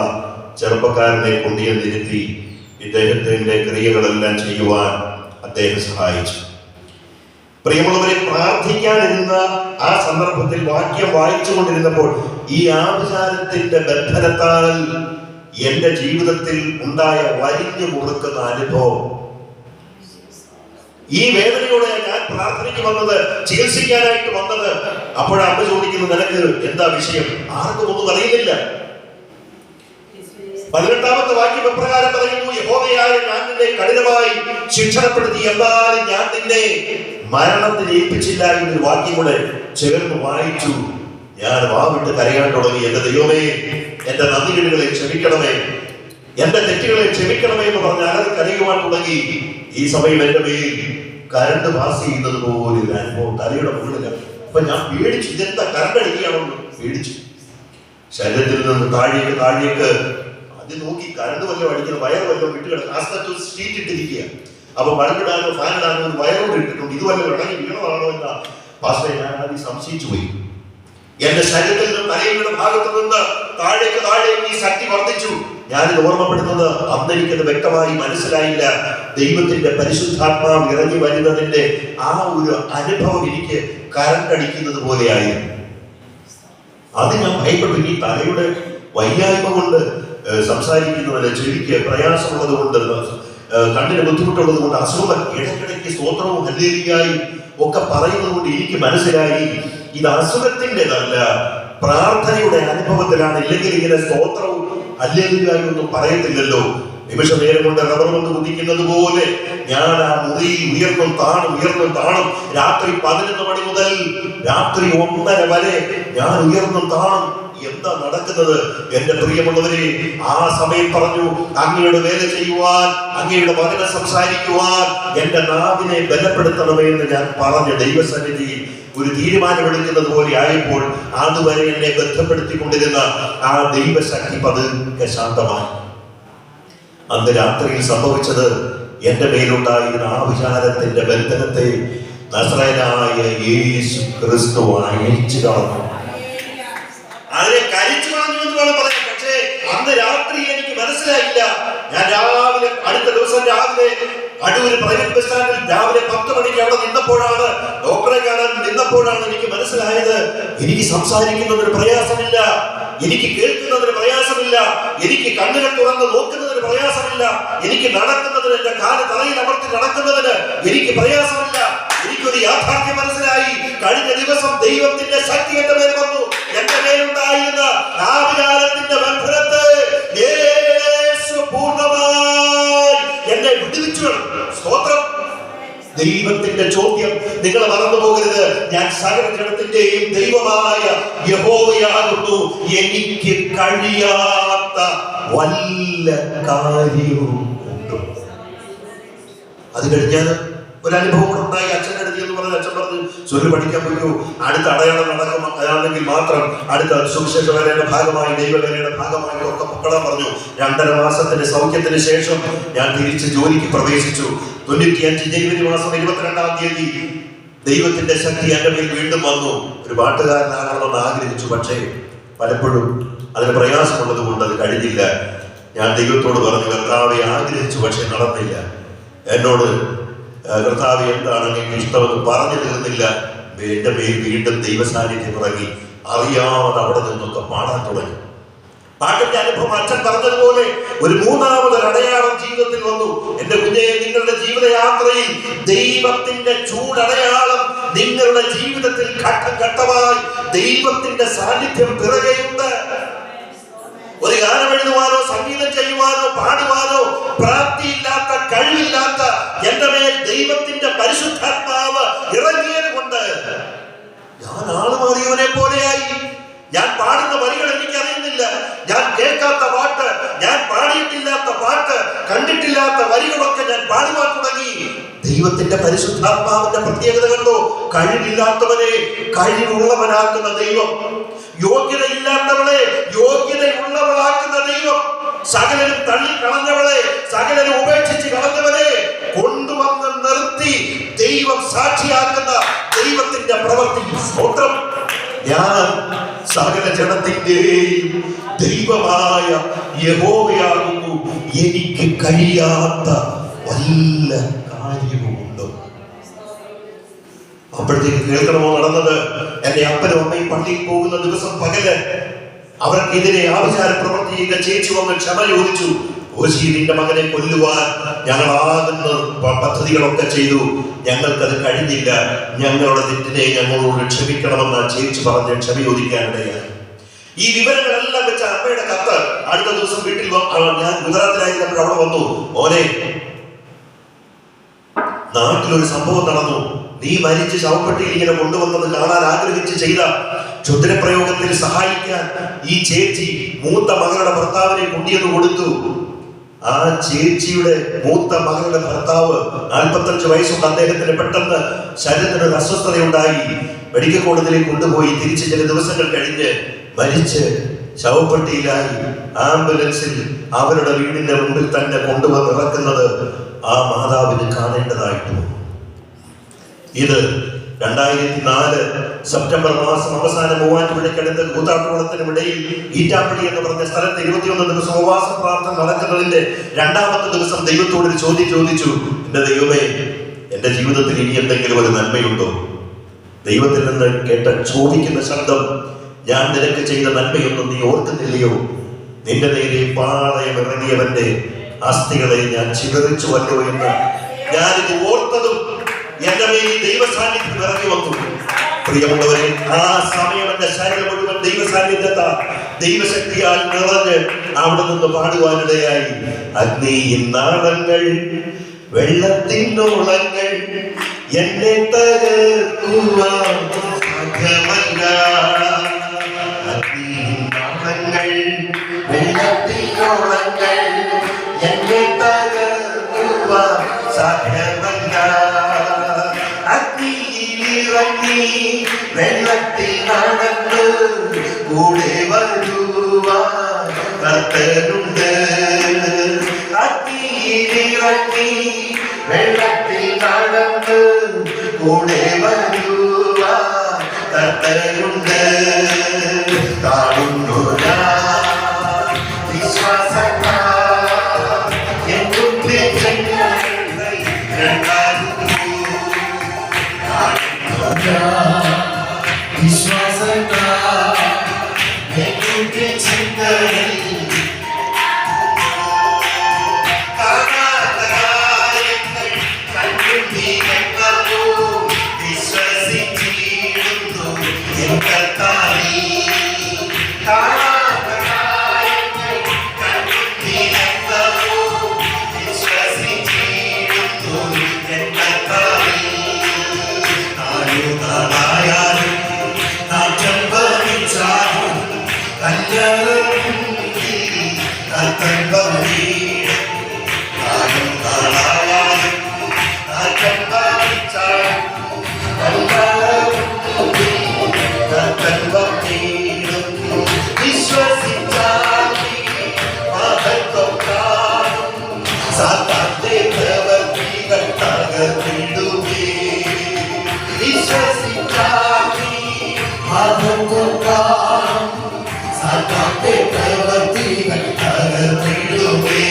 ചെറുപ്പക്കാരനെ കൊണ്ടുവന്നിരുത്തി ഇദ്ദേഹത്തിന്റെ ക്രിയകളെല്ലാം ചെയ്യുവാൻ അദ്ദേഹം സഹായിച്ചു. പ്രിയമുള്ളവരെ, പ്രാർത്ഥിക്കാനിരുന്ന ആ സന്ദർഭത്തിൽ വാക്യം വായിച്ചു കൊണ്ടിരുന്നപ്പോൾ ഈ ആചാരത്തിന്റെ ബന്ധനത്താൽ എന്റെ ജീവിതത്തിൽ ഉണ്ടായ വലിഞ്ഞു മുറുക്കുന്ന അനുഭവം, ഈ വേദനയോടെ ഞാൻ പ്രാർത്ഥനയ്ക്ക് വന്നത്, ചികിത്സിക്കാനായിട്ട് വന്നത്. അപ്പോഴമ്മ ചോദിക്കുന്നു, നിനക്ക് എന്താ വിഷയം? ആർക്കും ഒന്നും അറിയുന്നില്ല. 18-ാമത്തെ വാക്യം എപ്രകാരം പറയുന്നു, യഹോവയായ ഞാൻ നിന്നെ കഠിനമായി ശിക്ഷണപ്പെടുത്തി, എന്നാലും ഞാൻ നിന്നെ മരണത്തിന് ഏൽപ്പിച്ചില്ല എന്നൊരു വാക്യം കൂടെ ചേർന്ന് വായിച്ചു. ഞാൻ വാവിട്ട് കരയാൻ തുടങ്ങി. എന്റെ ദൈവമേ, എന്റെ നന്ദികളെ ക്ഷമിക്കണമേ, എന്റെ തെറ്റുകളെ ക്ഷമിക്കണമേ എന്ന് പറഞ്ഞ് അലറി കരയുവാൻ തുടങ്ങി. ഈ സമയം എന്റെ മേൽ കരണ്ട് പാസ് ചെയ്യുന്നത് പോലെ ഒരു അനുഭവം തലയുടെ മുകളിൽ. അപ്പൊ ഞാൻ പേടിച്ചു, ഇതെന്താ കരണ്ട് അടിക്കുകയാണെന്ന് പേടിച്ചു. ശരീരത്തിൽ നിന്ന് താഴേക്ക് അത് നോക്കി, കരണ്ട് വല്ലതും അടിക്കുന്ന വയർ വല്ലതും വിട്ടുകിടക്കുക, ഷീറ്റ് ഇട്ടിരിക്കുക. അപ്പൊ ബൾബിടാനോ ഫാനിടാനോ ഒരു വയറോട് ഇട്ടിട്ടുണ്ട്. ഇതുവല്ല ഇടങ്ങി വീണതാണോ എന്ന പാസ്റ്ററെ ഞാൻ ആദ്യം സംശയിച്ചു പോയി. എന്റെ ശരീരത്തിൽ നിന്ന് തലയുടെ ഭാഗത്ത് നിന്ന് താഴേക്ക് ഈ ശക്തി വർദ്ധിച്ചു. ഞാനിത് ഓർമ്മപ്പെടുന്നത് അന്ന് എനിക്കത് വ്യക്തമായി മനസ്സിലായില്ല. ദൈവത്തിന്റെ പരിശുദ്ധാത്മാവ് ഇറങ്ങി വരുന്നതിന്റെ ആ ഒരു അനുഭവം എനിക്ക് കരണ്ടടിക്കുന്നത് പോലെയായിരുന്നു. അത് ഞാൻ ഭയപ്പെട്ടു. ഈ തലയുടെ വയ്യായ്മ കൊണ്ട് സംസാരിക്കുന്നവരെ, ചെവിക്ക് പ്രയാസമുള്ളത് കൊണ്ട്, കണ്ണിന് ബുദ്ധിമുട്ടുള്ളത് കൊണ്ട്, അസുഖം ഇടയ്ക്കിടയ്ക്ക് സ്തോത്രവും ഹല്ലേലൂയായും ഒക്കെ പറയുന്നത് കൊണ്ട് എനിക്ക് മനസ്സിലായി ഇത് അസുഖത്തിൻ്റെതല്ല, പ്രാർത്ഥനയുടെ അനുഭവത്തിലാണ്. ഇല്ലെങ്കിൽ ഇങ്ങനെ സ്തോത്രവും ഹല്ലേലൂയായും ഒന്നും പറയത്തില്ലല്ലോ. നിമിഷ നേരം കൊണ്ട് റബ്ബർ കൊണ്ട് കുതിക്കുന്നത് പോലെ ഞാൻ ആ മുറിയിൽ ഉയർന്നും താണും രാത്രി 11 മണി മുതൽ രാത്രി 1:30 വരെ ഞാൻ ഉയർന്നും താണും. എന്താ നടക്കുന്നത്? എന്റെ പ്രിയമുള്ളവരെ, ആ സമയം പറഞ്ഞു, അങ്ങയുടെ വേല ചെയ്യുവാൻ, അങ്ങയുടെ വചനം സംസാരിക്കുവാൻ എന്റെ നാവിനെ ബലപ്പെടുത്തണമേ എന്ന് ഞാൻ പറഞ്ഞ ദൈവസന്നിധിയിൽ ഒരു തീരുമാനമെടുക്കുന്നത് പോലെ ആയപ്പോൾ അതുവരെ എന്നെ ബന്ധപ്പെടുത്തിക്കൊണ്ടിരുന്ന ആ ദൈവശക്തി പതുക്കെ ശാന്തമായി. അന്ന് രാത്രിയിൽ സംഭവിച്ചത്, എന്റെ മേലുണ്ടായിരുന്ന ആ വിചാരത്തിന്റെ ബന്ധനത്തെ നസറേയനായ യേശു ക്രിസ്തു അഴിച്ചു കളഞ്ഞു. അതിനെ കരിച്ചു കളഞ്ഞു എന്ന് വേണം പറയാൻ. പക്ഷേ അന്ന് രാത്രി എനിക്ക് മനസ്സിലായില്ല. ഞാൻ അടുത്ത ദിവസം രാവിലെ അടൂർ പ്രൈവറ്റ് ബസ് സ്റ്റാൻഡിൽ രാവിലെ 10 മണിക്ക് അവിടെ നിന്നപ്പോഴാണ്, ഡോക്ടറെ കാണാൻ നിന്നപ്പോഴാണ് എനിക്ക് മനസ്സിലായത്, എനിക്ക് സംസാരിക്കുന്നതിന് പ്രയാസമില്ല, എനിക്ക് കേൾക്കുന്നതിന് പ്രയാസമില്ല, എനിക്ക് കണ്ണുകൾ തുറന്ന് നോക്കുന്നതിന് പ്രയാസമില്ല, എനിക്ക് നടക്കുന്നതിന്, എന്റെ കാല് തറയിൽ അമർത്തി നടക്കുന്നതിന് എനിക്ക് പ്രയാസമില്ല. എനിക്കൊരു യാഥാർത്ഥ്യം മനസ്സിലായി. കഴിഞ്ഞ ദിവസം ദൈവത്തിന്റെ ശക്തി എന്റെ മേൽ വന്നു. എന്റെ മേലുണ്ടായിരുന്ന ആവികാരത്തിന്റെ ബന്ധനത്തെ യേശു പൂർണ്ണമായി എന്നെ വിടുവിച്ചു. സ്തോത്രം. ദൈവത്തിന്റെ ചോദ്യം നിങ്ങൾ മറന്നു പോകരുത്. ഞാൻ സകല ജനത്തിന്റെയും ദൈവമായ യഹോവയാകുന്നു. എനിക്ക് കഴിയാത്ത വല്ല കാര്യവും ഉണ്ട്. അത് കഴിഞ്ഞാൽ ഒരു അനുഭവം ഉണ്ടായി. അച്ഛൻ എഴുതി എന്ന് പറഞ്ഞ അച്ഛൻ പറഞ്ഞു, സുരു പഠിക്കാൻ പറ്റൂ, അടുത്ത അടയാളം നടക്കും അതാണെങ്കിൽ മാത്രം അടുത്ത സുവിശേഷ വേലയുടെ ഭാഗമായി ദൈവവേലയുടെ ഭാഗമായി ഒക്കെ പൊക്കളാൻ പറഞ്ഞു. 2.5 മാസത്തിന്റെ സൗഖ്യത്തിന് ശേഷം ഞാൻ തിരിച്ച് ജോലിക്ക് പ്രവേശിച്ചു. 95 ജനുവരി മാസം 22-ാം തീയതി ദൈവത്തിന്റെ ശക്തി എന്റെ മേൽ വീണ്ടും വന്നു. ഒരു പാട്ടുകാരനാകണമെന്ന് ആഗ്രഹിച്ചു. പക്ഷേ പലപ്പോഴും അതിന് പ്രയാസമുള്ളത് കൊണ്ട് അത് കഴിഞ്ഞില്ല. ഞാൻ ദൈവത്തോട് പറഞ്ഞു, കർത്താവെ ആഗ്രഹിച്ചു, പക്ഷെ നടന്നില്ല. എന്നോട് കർത്താവ് എന്താണ് എനിക്ക് ഇഷ്ടമെന്ന് പറഞ്ഞു തീർന്നില്ല. എന്റെ മേൽ വീണ്ടും ദൈവസാന്നിധ്യം ഇറങ്ങി. അറിയാതെ അവിടെ നിന്നൊക്കെ പാടാൻ തുടങ്ങി. പാട്ടിന്റെ അനുഭവം അച്ഛൻ പറഞ്ഞതുപോലെ ഒരു 3ാമതൊരു അടയാളം ജീവിതത്തിൽ വന്നു. എന്റെ കുഞ്ഞെ, നിങ്ങളുടെ ജീവിതയാത്രയിൽ ദൈവത്തിന്റെ ചൂടടയാളം നിങ്ങളുടെ ജീവിതത്തിൽ ഘട്ടം ഘട്ടമായി ദൈവത്തിന്റെ സാന്നിധ്യം പിറകെയുണ്ട്. ഒരു ഗാനം എഴുതുവാനോ സംഗീതം ചെയ്യുവാനോ പാടുവാനോ പ്രാപ്തിയില്ലാത്ത, കഴിവില്ലാത്ത എന്റെ മേൽ ദൈവത്തിന്റെ പരിശുദ്ധാത്മാവ് ഇറങ്ങിയത് കൊണ്ട് ഞാൻ ആള് മാറിയവനെ പോലെയായി. ഞാൻ പാടുന്ന വരികൾ എനിക്കറിയുന്നില്ല. ഞാൻ കേൾക്കാത്ത പാട്ട്, ഞാൻ പാടിയിട്ടില്ലാത്ത പാട്ട്, കണ്ടിട്ടില്ലാത്ത വരികളൊക്കെ ഞാൻ പാടുവാൻ തുടങ്ങി. ദൈവത്തിന്റെ പരിശുദ്ധാത്മാവിന്റെ പ്രത്യേകത കണ്ടോ? കഴിവില്ലാത്തവനെ കഴിവുള്ളവനാക്കുന്ന ദൈവം, യോഗ്യതയില്ലാത്തവളെ യോഗ്യതയുള്ളവളാക്കുന്ന ദൈവം, സകലരും തള്ളിക്കളഞ്ഞവളെ, സകലരും ഉപേക്ഷിച്ച് കളഞ്ഞവനെ കൊണ്ടുവന്ന് നിർത്തി ദൈവം സാക്ഷിയാക്കുന്ന ദൈവത്തിന്റെ പ്രവൃത്തി. സ്തോത്രം. ഞാൻ സകല ജനത്തിന്റെയും ദൈവമായ യഹോവയാകുന്നു. എനിക്ക് കഴിയാത്ത വല്ല കാര്യവുമുണ്ട്. അപ്പോഴത്തേക്ക് കേൾക്കണമോ നടന്നത്? എന്റെ അപ്പനും അമ്മയും പള്ളിയിൽ പോകുന്ന ദിവസം പകല് അവർക്കെതിരെ ആഭിചാര പ്രവൃത്തി ചെയ്ത ചേച്ചി വന്ന് ക്ഷമ ചോദിച്ചു. ഓശി, നിന്റെ മകനെ കൊല്ലുവാൻ ഞങ്ങളാകുന്ന പദ്ധതികളൊക്കെ ചെയ്തു, ഞങ്ങൾക്കത് കഴിഞ്ഞില്ല, ഞങ്ങളുടെ തെറ്റിനെ ഞങ്ങളോട് ക്ഷമിക്കണമെന്ന് ചേച്ചി പറഞ്ഞ് ക്ഷമ ചോദിക്കാനിടയായി. ഈ വിവരങ്ങളെല്ലാം വെച്ച അമ്മയുടെ കത്ത് അടുത്ത ദിവസം വീട്ടിൽ ഞാൻ ഗുജറാത്തിലായിരുന്നപ്പോൾ അവിടെ വന്നു. മോനെ, നാട്ടിലൊരു സംഭവം നടന്നു. നീ മരിച്ച് ശവപ്പെട്ടിയിൽ ഇങ്ങനെ കൊണ്ടുവന്നത് കാണാൻ ആഗ്രഹിച്ച് ചെയ്ത ക്ഷുദ്രപ്രയോഗത്തിൽ സഹായിക്കാൻ ഈ ചേച്ചി മൂത്ത മകളുടെ ഭർത്താവിനെ കൊണ്ടിയത് കൊടുത്തു. ആ ചേച്ചിയുടെ മൂത്ത മകളുടെ ഭർത്താവ് 45 വയസ്സുണ്ട്. അദ്ദേഹത്തിന് പെട്ടെന്ന് ശരീരത്തിനൊരു അസ്വസ്ഥതയുണ്ടായി. മെഡിക്കൽ കോളേജിലേക്ക് കൊണ്ടുപോയി. തിരിച്ച് ചില ദിവസങ്ങൾ കഴിഞ്ഞ് മരിച്ച് ശവപ്പെട്ടിയിലായി. ആംബുലൻസിൽ അവരുടെ വീടിന്റെ മുമ്പിൽ തന്നെ കൊണ്ടുവന്ന് ഇറക്കുന്നത് ആ മാതാവിന് കാണേണ്ടതായിട്ടു. ഇത് 2004 സെപ്റ്റംബർ മാസം അവസാനം മൂവാറ്റുപുഴയ്ക്കടുത്ത് കൂത്താട്ടുകുളത്തിനുമിടയിൽ ഈറ്റാപ്പള്ളി എന്ന് പറഞ്ഞ സ്ഥലത്ത് 21 ദിവസം ഉപവാസ പ്രാർത്ഥന നടക്കുന്നതിന്റെ 2ാമത്തെ ദിവസം ദൈവത്തോടൊരു ചോദ്യം ചോദിച്ചു. എന്റെ ദൈവമേ, എന്റെ ജീവിതത്തിൽ ഇനി എന്തെങ്കിലും ഒരു നന്മയുണ്ടോ? ദൈവത്തിൽ നിന്ന് കേട്ട ചോദിക്കുന്ന ശബ്ദം, ഞാൻ നിനക്ക് ചെയ്ത നന്മയൊന്നും നീ ഓർക്കുന്നില്ലയോ? നിന്റെ നേരെ പാളയം ഇറങ്ങിയവന്റെ അസ്ഥികളെ ഞാൻ ചിതറിച്ചുവല്ലോ എന്ന് ഞാനിത് ഓർത്തതും എന്റെ മേൽ ദൈവ സാന്നിധ്യം ഇറങ്ങി വന്നു. പ്രിയമുള്ളവരെ, ആ സമയം എന്റെ ശരീരം മുഴുവൻ ദൈവ സാന്നിധ്യത്താൽ ദൈവശക്തിയാൽ നിറഞ്ഞ് അവിടെ നിന്ന് പാടുവാനിടയായി. അഗ്നിയിൻ നാളങ്ങൾ, വെള്ളത്തിനോളങ്ങൾ എന്നെ തകർക്കുവാൻ സാധ്യമല്ല. അഗ്നിയിൻ നാളങ്ങൾ, വെള്ളത്തിനോളങ്ങൾ എന്നെ തകർക്കുവാൻ സാധ്യമല്ല. അഗ്നിയിലിറങ്ങി വെള്ളത്തിൽ നടന്ന് കൂടെ വരുവാൻ കർത്തനുണ്ട്. അഗ്നിയിലിറങ്ങി വെള്ളത്തിൽ നടന്ന് കൂടെ വരുവാൻ കർത്തനുണ്ട്. കാണുന്നു വിശ്വാസത്താൽ വിശ്വസിക്കാമി അതുകൊണ്ടാണ് സകലത്തെ പ്രവൃത്തികൾ തകർന്നിടുമേ.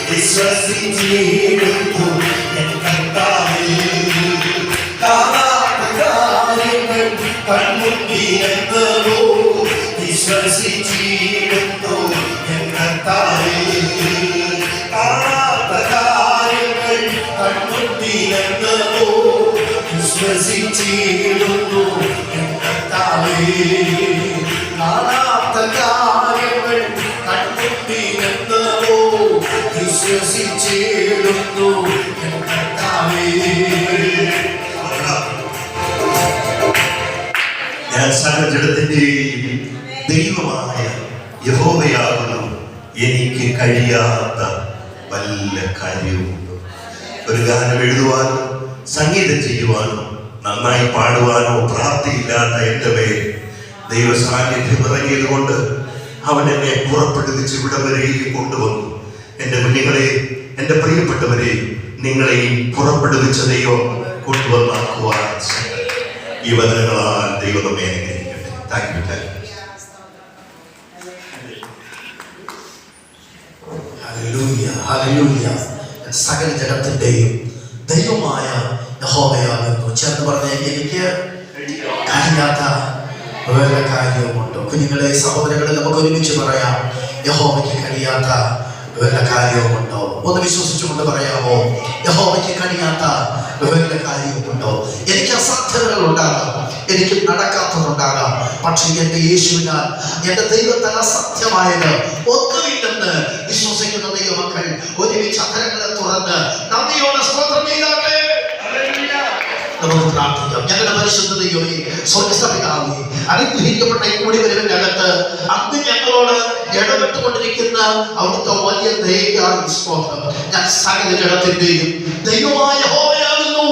വിശ്വസിച്ചിടുന്നു എൻ കർത്താവിൽ. കാണാത്ത കാര്യങ്ങൾ കൺമുമ്പിലെന്നോ വിശ്വസിച്ചിടുന്നു എൻ കർത്താവിൽ. കാണാത്ത കാര്യങ്ങൾ കൺമുമ്പിലെന്നോ വിശ്വസിച്ചിടുന്നു എൻ കർത്താവിൽ. കാണാത്ത കാര്യങ്ങൾ കൺമുമ്പിലെന്നോ വിശ്വസിച്ചിടുന്നു എൻ കർത്താവേ. ഞാൻ സകലജടത്തിന്റെയും ദൈവമായ യഹോവയാകുന്നു, എനിക്ക് കഴിയാത്ത വല്ല കാര്യവുമുണ്ട്. ഒരു ഗാനം എഴുതുവാനോ സംഗീതം ചെയ്യുവാനോ നന്നായി പാടുവാനോ പ്രാപ്തിയില്ലാത്ത എൻ്റെ മേൽ ദൈവ സാന്നിധ്യം ഇറങ്ങിയത് കൊണ്ട് അവൻ എന്നെ പുറപ്പെടുവിച്ച് ഇവിടെ വരെയും കൊണ്ടുവന്നു. എൻ്റെ കുഞ്ഞുങ്ങളെ, എൻ്റെ പ്രിയപ്പെട്ടവരെ, നിങ്ങളെയും പുറപ്പെടുവിച്ച ദൈവം കൊണ്ടുവന്നാക്കുവാൻ ഈ വചനങ്ങളാൽ ദൈവം നമ്മെ അനുഗ്രഹിക്കട്ടെ. Thank you. Hallelujah, hallelujah. സകല ജഗത്തിന്റെയും ദൈവമായ യഹോവയാകുന്നു. ചേർന്ന് പറഞ്ഞ എനിക്ക് കഴിയാത്ത വല്ല കാര്യവുമുണ്ടോ? കുഞ്ഞുങ്ങളെ, സഹോദരങ്ങളെ, നമുക്ക് ഒരുമിച്ച് പറയാം, യഹോവയ്ക്ക് കഴിയാത്ത വല്ല കാര്യവുമുണ്ടോ? ഒന്ന് വിശ്വസിച്ചുകൊണ്ട് പറയാമോ? യഹോവയ്ക്ക് കഴിയാത്ത വല്ല കാര്യവുമുണ്ടോ? എനിക്ക് അസാധ്യതകൾ ഉണ്ടാകാം, എനിക്ക് നടക്കാത്തതുണ്ടാകാം, പക്ഷേ എന്റെ യേശുവിനാൽ, എന്റെ ദൈവത്താൽ അസാധ്യമായത് ഒന്നുമില്ലെന്ന് വിശ്വസിക്കുന്ന ദൈവമക്കൾ ഒരുമിച്ച് അധരങ്ങളെ തുറന്ന് നന്ദിയോടെ സ്തോത്രം ചെയ്താട്ടെ. നമുക്ക് പ്രാർത്ഥിക്കാം. ഞങ്ങളുടെ പരിശുദ്ധ ദൈവമേ, സ്വർഗ്ഗപിതാവേ, അനുഗ്രഹിക്കപ്പെട്ട ഈ കൂടിവരവിന്റെ അകത്ത് അങ്ങ് ഞങ്ങളോട് ഇടപെട്ടുകൊണ്ടിരിക്കുന്ന അവിടുത്തെ വലിയ ദയയ്ക്കായി സ്തോത്രം. ഞാൻ സകല ജഡത്തിന്റെയും ദൈവമായ യഹോവയാകുന്നു,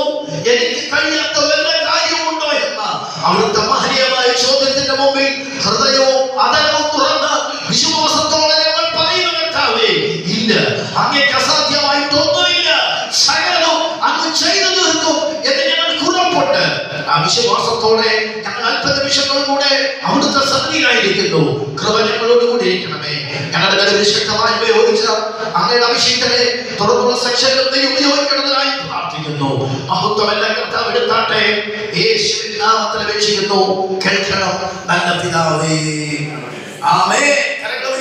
എനിക്ക് കഴിയാത്ത വല്ല കാര്യമുണ്ടോ എന്ന അവിടുത്തെ മഹനീയമായ ചോദ്യത്തിന്റെ മുമ്പിൽ ഹൃദയവും അതരവും തുറന്ന് വിശ്വാസത്തോടെ ഞങ്ങൾ പറയുന്ന കർത്താവേ, ഇല്ല, അങ്ങേക്ക് അസാധ്യമായിട്ടൊന്നുമില്ല, സകലവും അങ്ങ് ചെയ്തു തീർക്കും എന്ന് ഞങ്ങൾ കുറപ്പുണ്ട്. ആ വിശ്വാസത്തോടെ ഞങ്ങൾ അല്പനിമിഷങ്ങളും കൂടെ അവിടുത്തെ സന്നിധിയിലായിരിക്കുന്നു. കൃപ ഞങ്ങളോട് കൂടി ഇരിക്കണമേ. ഞങ്ങളുടെ നിലവിൽ ശക്തമായി ഉപയോഗിച്ച അങ്ങയുടെ അഭിഷേകത്തെ തുടർന്നുള്ള സെക്ഷനിൽ ഉപയോഗിക്കണമെന്നായി പ്രാർത്ഥിക്കുന്നു. മഹത്വമെല്ലാം കർത്താവ് എടുത്താട്ടെ. യേശുവിൻ നാമത്തിൽ അപേക്ഷിക്കുന്നു, കേൾക്കണം നല്ല പിതാവേ. ആമേൻ.